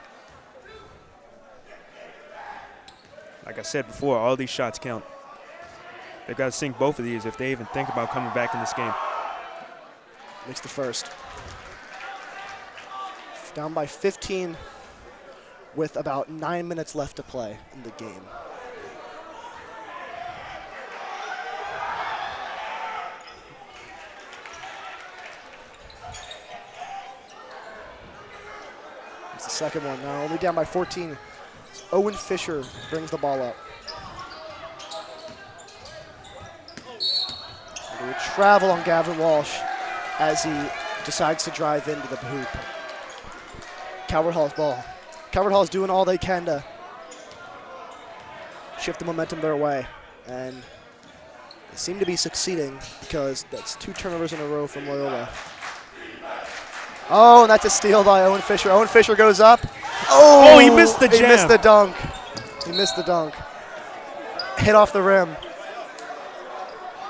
Like I said before, all these shots count. They've got to sink both of these if they even think about coming back in this game. Makes the first. Down by 15 with about 9 minutes left to play in the game. It's the second one now, only down by 14. Owen Fisher brings the ball up. They travel on Gavin Walsh as he decides to drive into the hoop. Calvert Hall's ball. Calvert Hall's doing all they can to shift the momentum their way, and they seem to be succeeding because that's 2 turnovers in a row from Loyola. Oh, and that's a steal by Owen Fisher. Owen Fisher goes up. Oh, he missed the jam. He missed the dunk. He missed the dunk. Hit off the rim.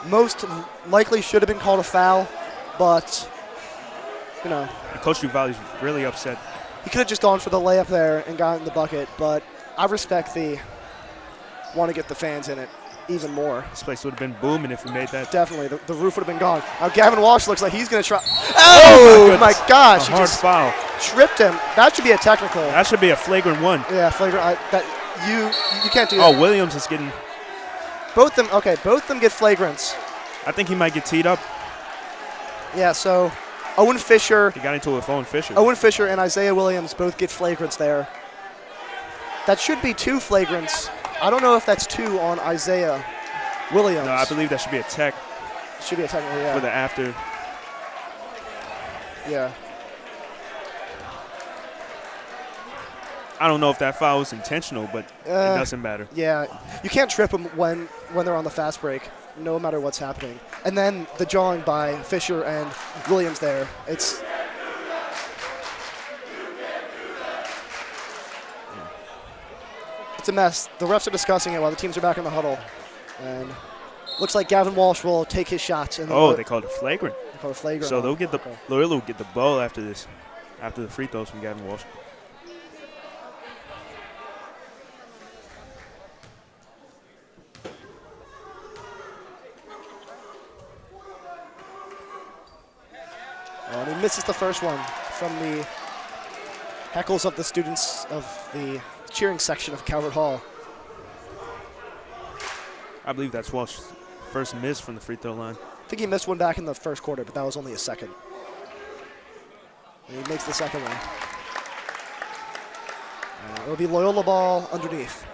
Most likely should have been called a foul, but, you know. And Coach Duvalli's really upset. He could have just gone for the layup there and gotten the bucket, but I respect the want to get the fans in it even more. This place would have been booming if we made that. Definitely. The roof would have been gone. Now Gavin Walsh looks like he's going to try. Oh, my gosh. A hard foul. Tripped him. That should be a technical. That should be a flagrant one. Yeah, flagrant. You can't do that. Oh, Williams is getting. Both of them get flagrants. I think he might get teed up. Yeah, so Owen Fisher. He got into it with Owen Fisher. Owen Fisher and Isaiah Williams both get flagrants there. That should be 2 flagrants. I don't know if that's 2 on Isaiah Williams. No, I believe that should be a tech. Should be a technical, yeah. For the after. Yeah. I don't know if that foul was intentional, but it doesn't matter. Yeah, you can't trip them when they're on the fast break. no matter what's happening. And then the jawing by Fisher and Williams there. It's a mess. The refs are discussing it while the teams are back in the huddle. And looks like Gavin Walsh will take his shots. And they called it flagrant. They called it flagrant. So they'll get Loyola will get the ball after this, after the free throws from Gavin Walsh. And he misses the first one from the heckles of the students of the cheering section of Calvert Hall. I believe that's Walsh's first miss from the free throw line. I think he missed one back in the first quarter, but that was only a second. And he makes the second one. It'll be Loyola ball underneath.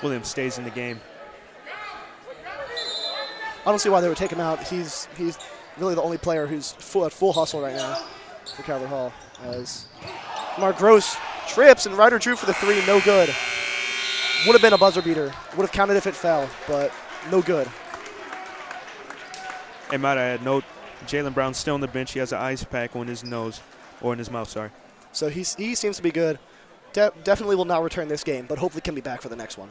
Williams stays in the game. I don't see why they would take him out. He's really the only player who's at full hustle right now for Calvert Hall. As Mark Gross trips and Ryder drew for the three, no good. Would have been a buzzer beater. Would have counted if it fell, but no good. And might I add, note, Jalen Brown's still on the bench. He has an ice pack on his nose, or in his mouth, sorry. So he seems to be good. Definitely will not return this game, but hopefully can be back for the next one.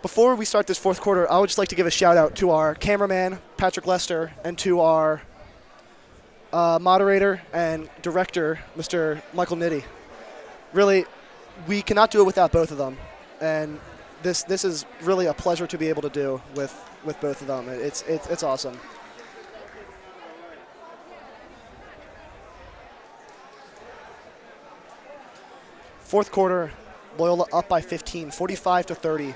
Before we start this fourth quarter, I would just like to give a shout out to our cameraman, Patrick Lester, and to our moderator and director, Mr. Michael Nitty. Really, we cannot do it without both of them. And this is really a pleasure to be able to do with both of them. It's awesome. Fourth quarter, Loyola up by 15, 45-30.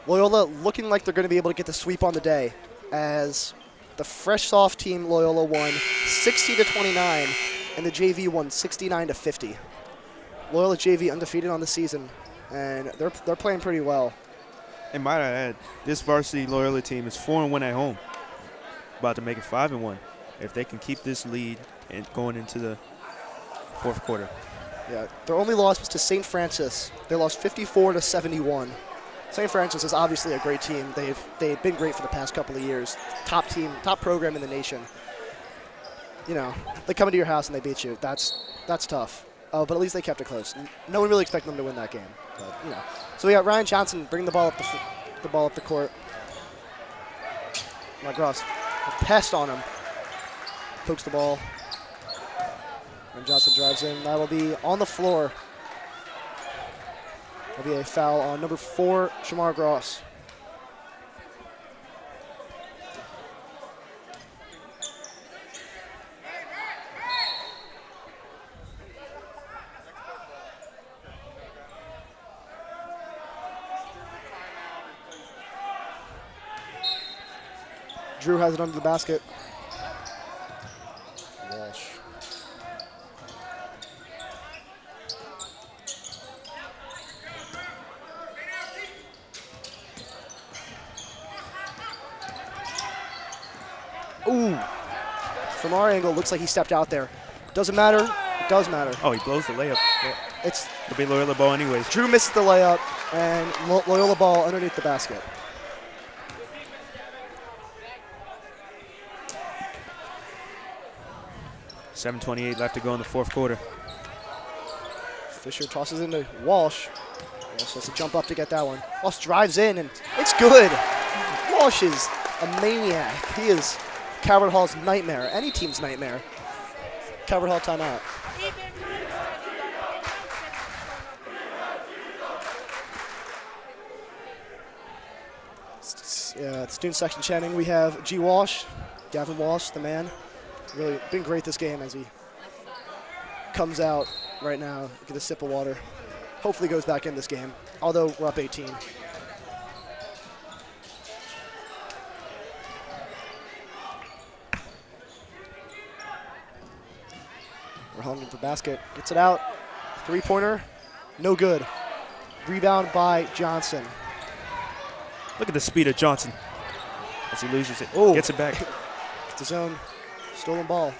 Loyola looking like they're going to be able to get the sweep on the day, as the fresh soft team Loyola won 60-29 and the JV won 69-50. Loyola JV undefeated on the season, and they're playing pretty well. And might I add, this varsity Loyola team is 4-1 at home, about to make it 5-1 if they can keep this lead and going into the fourth quarter. Yeah, their only loss was to St. Francis. They lost 54-71. St. Francis is obviously a great team. They've been great for the past couple of years. Top team, top program in the nation. You know, they come into your house and they beat you. That's tough. But at least they kept it close. No one really expected them to win that game. But you know, so we got Ryan Johnson bringing the ball up the court. Mark Ross, a pest on him. Pokes the ball. And Johnson drives in. That will be on the floor. That'll be a foul on number 4, Shamar Gross. Drew has it under the basket. Walsh. Ooh. From our angle, looks like he stepped out there. Doesn't matter. It does matter. Oh, he blows the layup. Yeah, It'll be Loyola ball anyways. Drew misses the layup, and Loyola ball underneath the basket. $7:28 left to go in the fourth quarter. Fisher tosses into Walsh. Walsh has to jump up to get that one. Walsh drives in, and it's good. Walsh is a maniac. He is Calvert Hall's nightmare, any team's nightmare. Calvert Hall timeout. Student section chanting. We have G. Walsh, Gavin Walsh, the man. Really been great this game as he comes out right now, get a sip of water. Hopefully goes back in this game, although we're up 18. We're hung into the basket, gets it out. Three-pointer, no good. Rebound by Johnson. Look at the speed of Johnson as he loses it. Ooh. Gets it back. the zone. Stolen ball.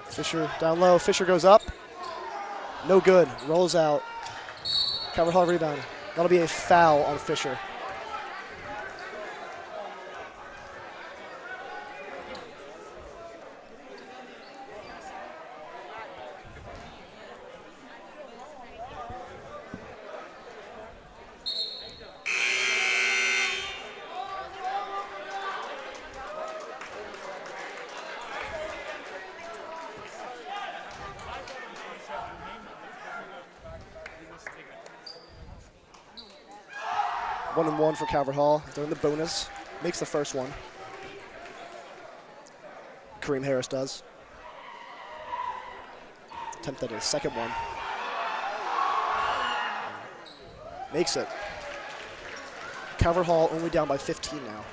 Fisher down low. Fisher goes up. No good. Rolls out. Calvert Hall rebound. That'll be a foul on Fisher. One and one for Calvert Hall. They're in the bonus. Makes the first one. Kareem Harris does. Attempt at his second one. Makes it. Calvert Hall only down by 15 now.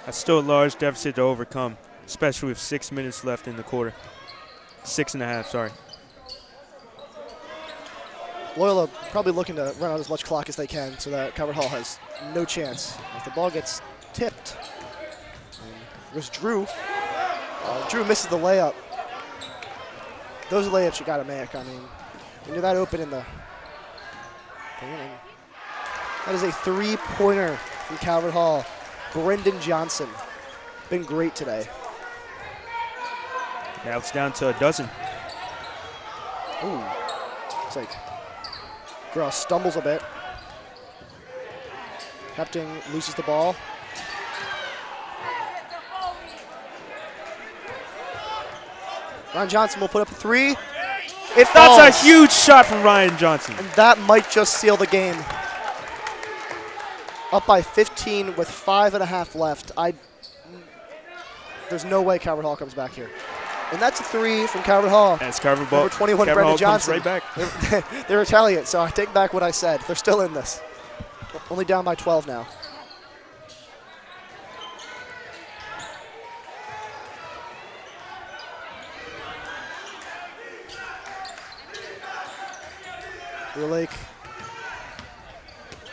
That's still a large deficit to overcome, especially with 6 minutes left in the quarter. 6.5, sorry. Loyola probably looking to run out as much clock as they can so that Calvert Hall has no chance. If the ball gets tipped, there's Drew. Drew misses the layup. Those are layups you got to make. I mean, when you're that open in the thing, that is a three-pointer from Calvert Hall. Brendan Johnson, been great today. Now it's down to a dozen. Ooh, it's like Gross stumbles a bit. Hepting loses the ball. Ryan Johnson will put up a three. It falls. That's a huge shot from Ryan Johnson. And that might just seal the game. Up by 15 with 5.5 left. There's no way Calvert Hall comes back here. And that's a three from Calvert Hall. That's Calvert Ball. Number 21, Calvert Brendan Hall Johnson. comes right back. They're Italian, so I take back what I said. They're still in this. Only down by 12 now. Clear Lake.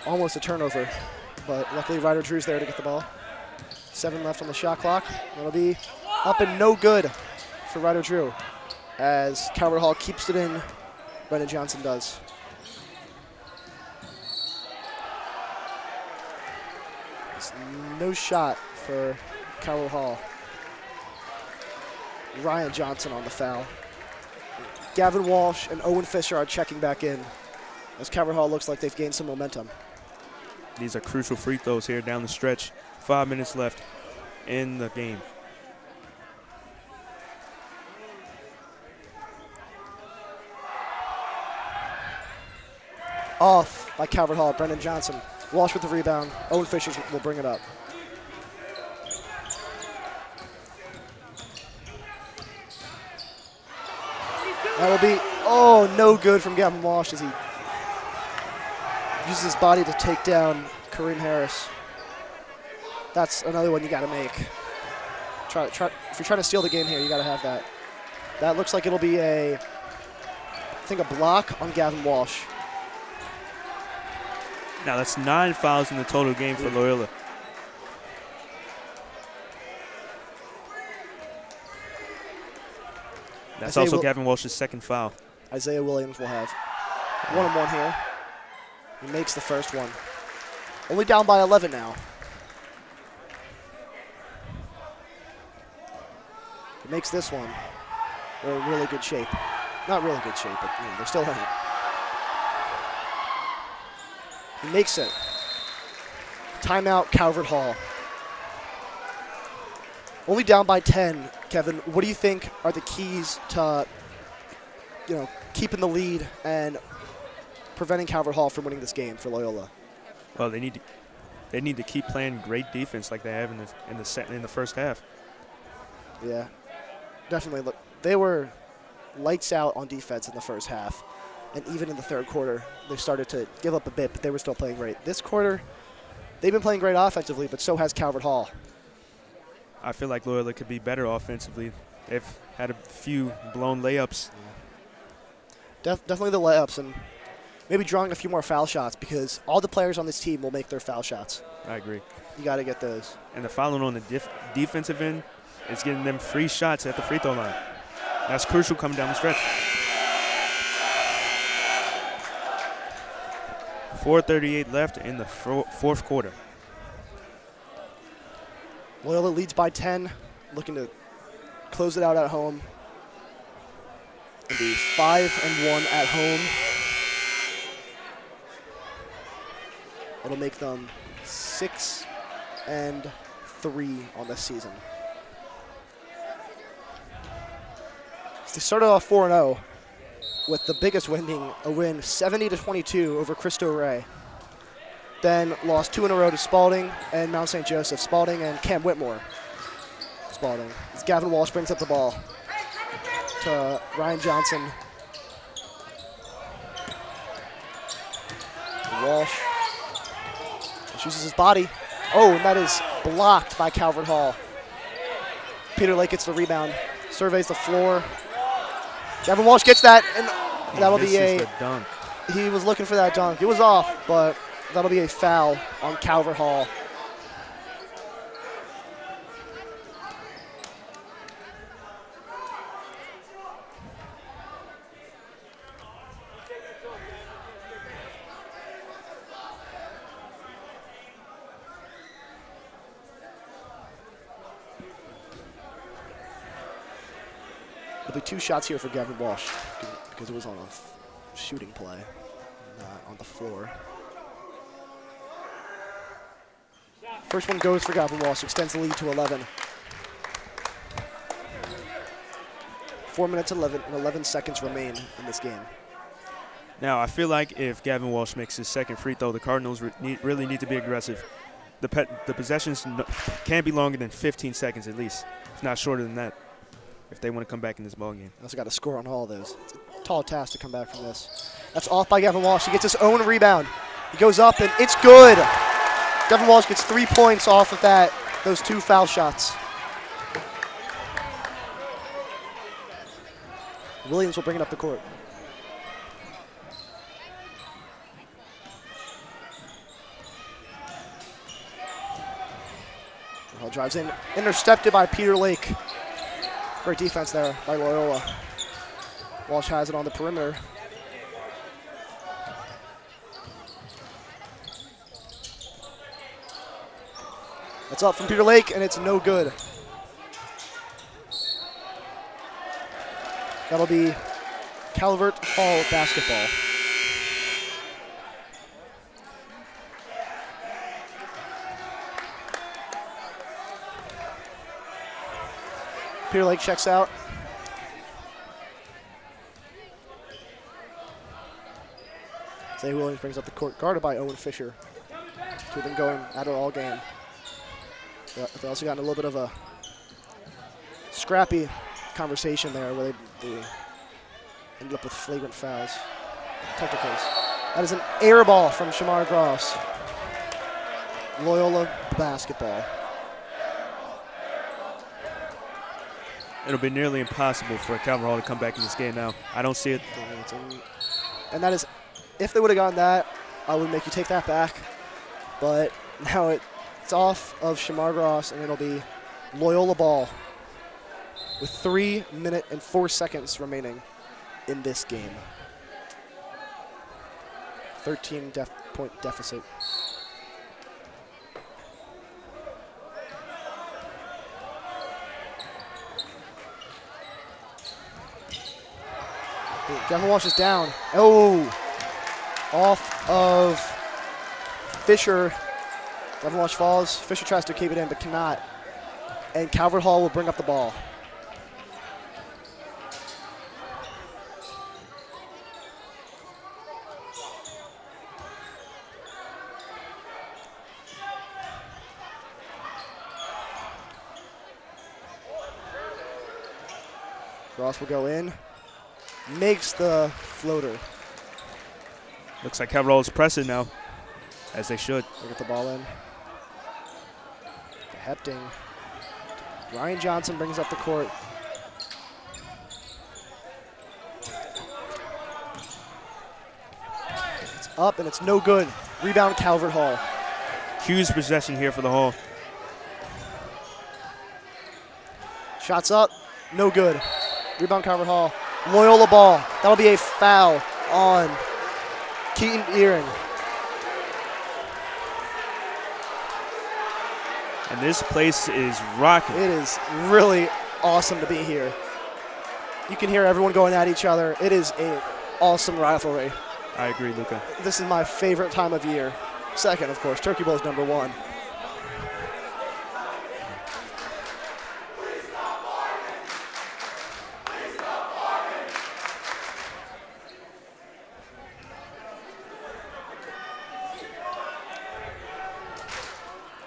Almost a turnover, but luckily Ryder Drew's there to get the ball. 7 left on the shot clock. That'll be up and no good for Ryder Drew as Calvert Hall keeps it in. Brendan Johnson does. It's no shot for Calvert Hall. Ryan Johnson on the foul. Gavin Walsh and Owen Fisher are checking back in as Calvert Hall looks like they've gained some momentum. These are crucial free throws here down the stretch. 5 minutes left in the game. Off by Calvert Hall, Brendan Johnson. Walsh with the rebound. Owen Fisher will bring it up. That'll be, no good from Gavin Walsh as he uses his body to take down Kareem Harris. That's another one you got to make. If you're trying to steal the game here, you got to have that. That looks like it'll be a block on Gavin Walsh. Now that's 9 fouls in the total game for Loyola. That's also Gavin Walsh's second foul. Isaiah Williams will have 1-on-1 here. He makes the first one. Only down by 11 now. He makes this one. They're in really good shape. Not really good shape, but they're still in it. He makes it. Timeout, Calvert Hall. Only down by 10. Kevin, what do you think are the keys to, keeping the lead and preventing Calvert Hall from winning this game for Loyola? Well, they need to keep playing great defense like they have in the first half. Yeah, definitely. Look, they were lights out on defense in the first half. And even in the third quarter, they started to give up a bit, but they were still playing great. This quarter, they've been playing great offensively, but so has Calvert Hall. I feel like Loyola could be better offensively. They've had a few blown layups. Yeah. Definitely the layups. And maybe drawing a few more foul shots because all the players on this team will make their foul shots. I agree. You got to get those. And the fouling on the defensive end is getting them free shots at the free throw line. That's crucial coming down the stretch. 4:38 left in the fourth quarter. Loyola leads by 10, looking to close it out at home. And be 5-1 at home. It'll make them 6-3 on this season. So they started off 4-0, with the biggest win being a win 70-22 over Cristo Rey. Then lost 2 in a row to Spalding and Mount St. Joseph. Spalding and Cam Whitmore. Spalding. As Gavin Walsh brings up the ball to Ryan Johnson. Walsh uses his body. Oh, and that is blocked by Calvert Hall. Peter Lake gets the rebound. Surveys the floor. Gavin Walsh gets that, and that'll be the dunk. He was looking for that dunk. It was off, but that'll be a foul on Calvert Hall. There'll be 2 shots here for Gavin Walsh because it was on a shooting play, not on the floor. First one goes for Gavin Walsh, extends the lead to 11. 4 minutes and 11 seconds remain in this game. Now, I feel like if Gavin Walsh makes his second free throw, the Cardinals really need to be aggressive. The possessions can't be longer than 15 seconds at least, if not shorter than that, if they want to come back in this ballgame. Also got to score on all of those. It's a tall task to come back from this. That's off by Gavin Walsh. He gets his own rebound. He goes up, and it's good. Gavin Walsh gets 3 points off of those 2 foul shots. Williams will bring it up the court. Hall drives in, intercepted by Peter Lake. Great defense there by Loyola. Walsh has it on the perimeter. That's up from Peter Lake, and it's no good. That'll be Calvert Hall basketball. Peter Lake checks out. Zay Williams brings up the court, guarded by Owen Fisher. 2 of them going at it all game. They also got in a little bit of a scrappy conversation there where they ended up with flagrant fouls, technicals. That is an air ball from Shamar Gross. Loyola basketball. It'll be nearly impossible for Calvert Hall to come back in this game now. I don't see it. And that is, if they would have gotten that, I would make you take that back. But now it's off of Shamar Gross, and it'll be Loyola ball with 3 minutes and 4 seconds remaining in this game. 13-point deficit. Gavin Walsh is down. Oh, off of Fisher. Gavin Walsh falls. Fisher tries to keep it in, but cannot. And Calvert Hall will bring up the ball. Ross will go in. Makes the floater. Looks like Calvert Hall is pressing now, as they should. They get the ball in. Hepting. Ryan Johnson brings up the court. Up, and it's no good. Rebound, Calvert Hall. Huge possession here for the Hall. Shots up, no good. Rebound, Calvert Hall. Loyola ball. That'll be a foul on Keaton Earring. And this place is rocking. It is really awesome to be here. You can hear everyone going at each other. It is an awesome rivalry. I agree, Luca. This is my favorite time of year. Second, of course. Turkey Bowl is number one.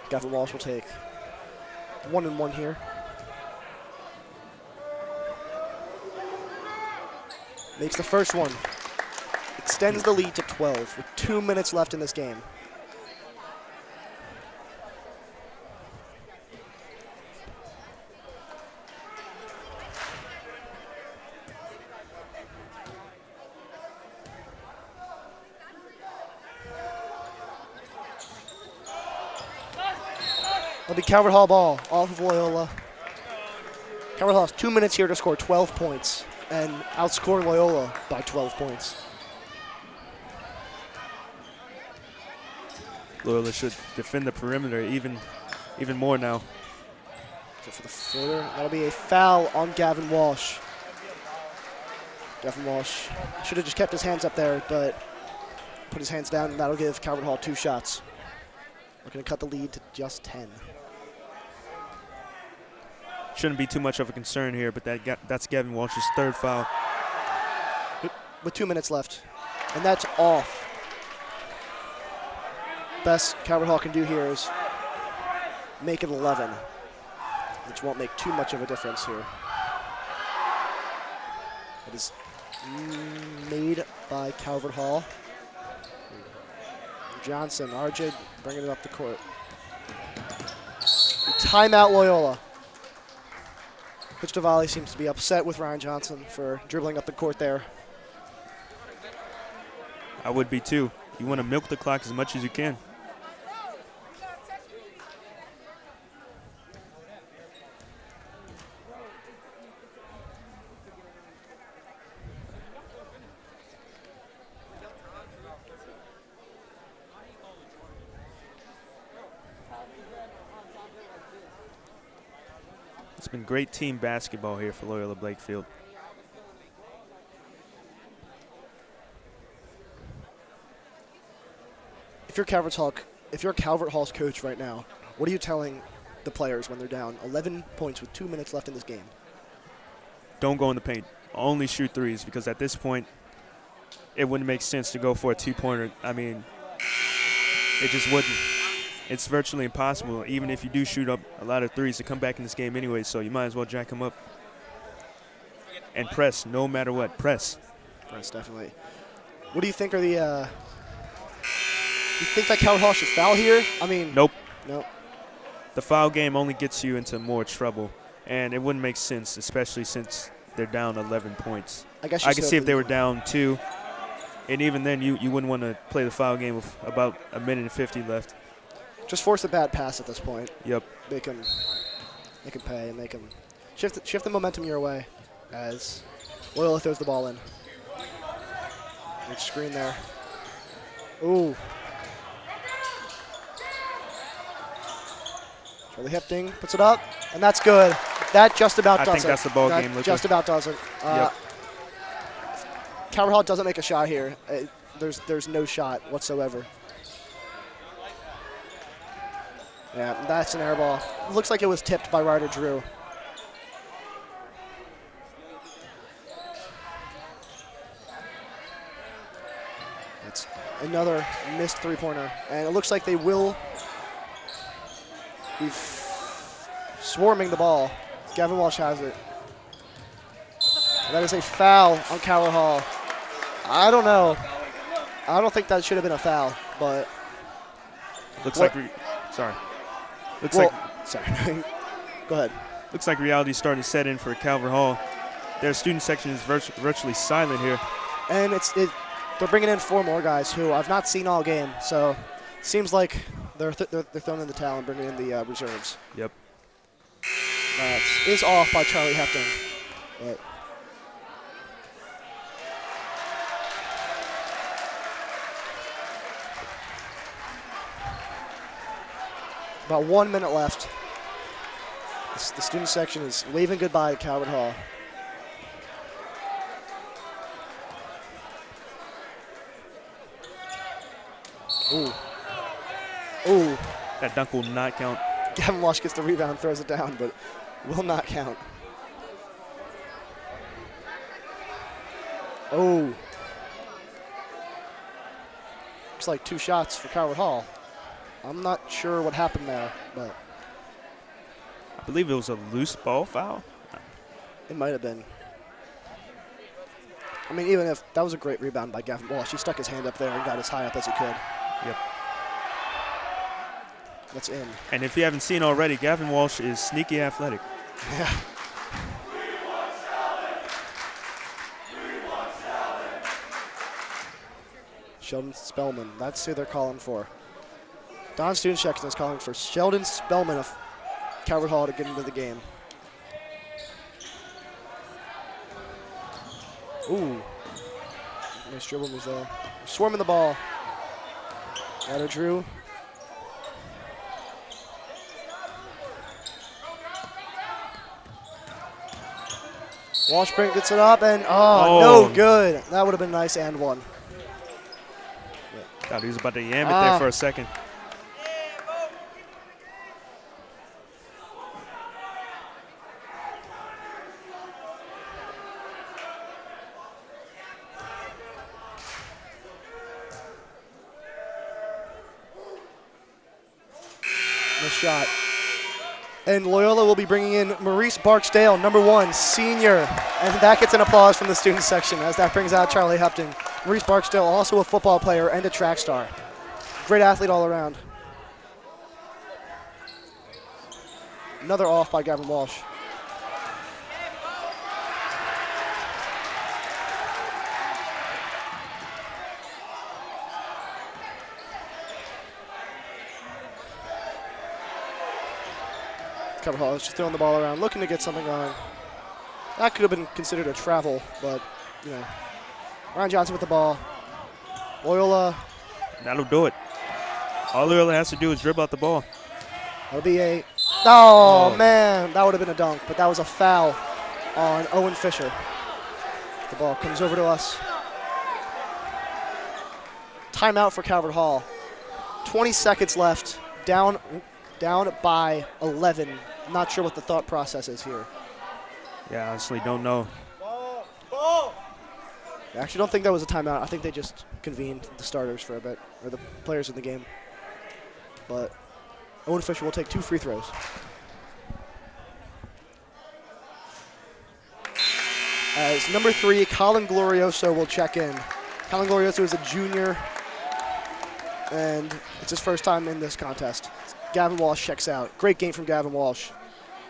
Gavin Walsh will take 1-1 here. Makes the first one. Extends the lead to 12 with 2 minutes left in this game. It'll be Calvert Hall ball off of Loyola. Calvert Hall has 2 minutes here to score 12 points and outscore Loyola by 12 points. Loyola should defend the perimeter even more now. So for the floater, that'll be a foul on Gavin Walsh. Gavin Walsh should have just kept his hands up there, but put his hands down, and that'll give Calvert Hall 2 shots. We're going to cut the lead to just 10. Shouldn't be too much of a concern here, but that's Gavin Walsh's third foul. With 2 minutes left, and that's off. Best Calvert Hall can do here is make it 11, which won't make too much of a difference here. It is made by Calvert Hall. Johnson, RJ bringing it up the court. Timeout Loyola. Coach Davali seems to be upset with Ryan Johnson for dribbling up the court there. I would be too. You want to milk the clock as much as you can. It's been great team basketball here for Loyola Blakefield. If you're Calvert Hall's coach right now, what are you telling the players when they're down 11 points with 2 minutes left in this game? Don't go in the paint. Only shoot threes, because at this point, it wouldn't make sense to go for a two-pointer. I mean, it just wouldn't. It's virtually impossible, even if you do shoot up a lot of threes, to come back in this game anyway, so you might as well jack them up. And press, no matter what, press. Press, definitely. What do you think are the, you think that Calvert Hall should foul here? I mean. Nope. Nope. The foul game only gets you into more trouble, and it wouldn't make sense, especially since they're down 11 points. I can see if they were down 2, and even then you wouldn't want to play the foul game with about a minute and 50 left. Just force a bad pass at this point. Yep. Make them pay and make them shift the momentum your way as Loyola throws the ball in. Good screen there. Ooh. Charlie Hipting puts it up, and that's good. That just about does it. I think that's the ball game, Luca. Just about does it. Yep. Calvert Hall doesn't make a shot here. There's no shot whatsoever. Yeah, that's an air ball. Looks like it was tipped by Ryder Drew. It's another missed three-pointer, and it looks like they will be swarming the ball. Gavin Walsh has it. And that is a foul on Calvert Hall. I don't know. I don't think that should have been a foul, but looks what? like sorry. Sorry. Go ahead. Looks like reality is starting to set in for Calvert Hall. Their student section is virtually silent here. And they're bringing in 4 more guys who I've not seen all game. So seems like they're throwing in the towel and bringing in the reserves. Yep. That is off by Charlie Hepton. But about 1 minute left. The student section is waving goodbye to Calvert Hall. Ooh. Ooh. That dunk will not count. Gavin Walsh gets the rebound, throws it down, but will not count. Oh. Looks like 2 shots for Calvert Hall. I'm not sure what happened there, but I believe it was a loose ball foul. it might have been. I mean, even if that was a great rebound by Gavin Walsh, he stuck his hand up there and got as high up as he could. Yep. That's in. And if you haven't seen already, Gavin Walsh is sneaky athletic. Yeah. Sheldon Spellman, that's who they're calling for. Don Student Section is calling for Sheldon Spellman of Calvert Hall to get into the game. Ooh. Nice dribble moves there. Swarming the ball. Got Drew. Washburn gets it up, and no good. That would have been nice and one. Thought he was about to yam it there for a second. Nice shot. And Loyola will be bringing in Maurice Barksdale, number 1, senior. And that gets an applause from the student section as that brings out Charlie Hepton. Maurice Barksdale, also a football player and a track star. Great athlete all around. Another off by Gavin Walsh. Calvert Hall is just throwing the ball around, looking to get something going. That could have been considered a travel, but, you know. Ryan Johnson with the ball. Loyola. That'll do it. All Loyola has to do is dribble out the ball. That'll be a. Oh, man. That would have been a dunk, but that was a foul on Owen Fisher. The ball comes over to us. Timeout for Calvert Hall. 20 seconds left. Down by 11. I'm not sure what the thought process is here. Yeah, honestly, don't know. I actually don't think that was a timeout. I think they just convened the starters for a bit, or the players in the game. But Owen Fisher will take 2 free throws. As number 3, Colin Glorioso will check in. Colin Glorioso is a junior, and it's his first time in this contest. Gavin Walsh checks out. Great game from Gavin Walsh.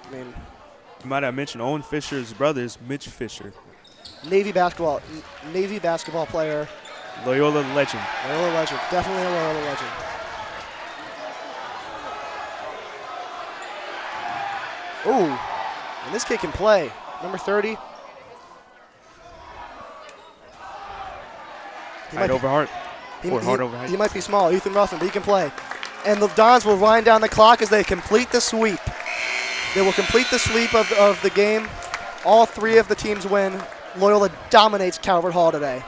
I mean, You might have mentioned Owen Fisher's brother is Mitch Fisher. Navy basketball player. Loyola legend. Loyola legend. Definitely a Loyola legend. Ooh, and this kid can play. Number 30. Heart over heart. Or heart over head. He might be small, Ethan Ruffin, but he can play. And the Dons will wind down the clock as they complete the sweep. They will complete the sweep of the game. All 3 of the teams win. Loyola dominates Calvert Hall today.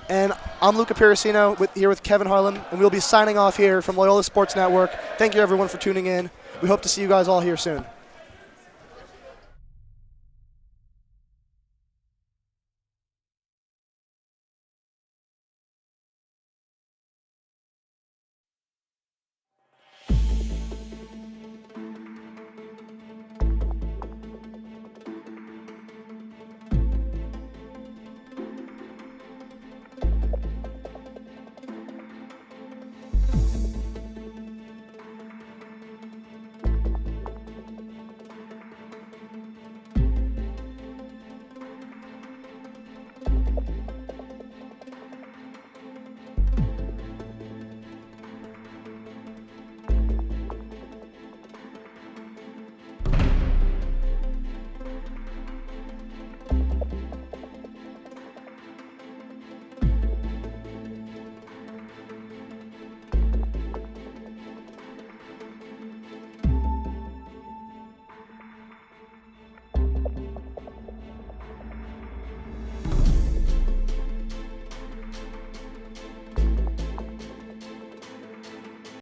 And I'm Luca Piracino here with Kevin Harlan, and we'll be signing off here from Loyola Sports Network. Thank you, everyone, for tuning in. We hope to see you guys all here soon.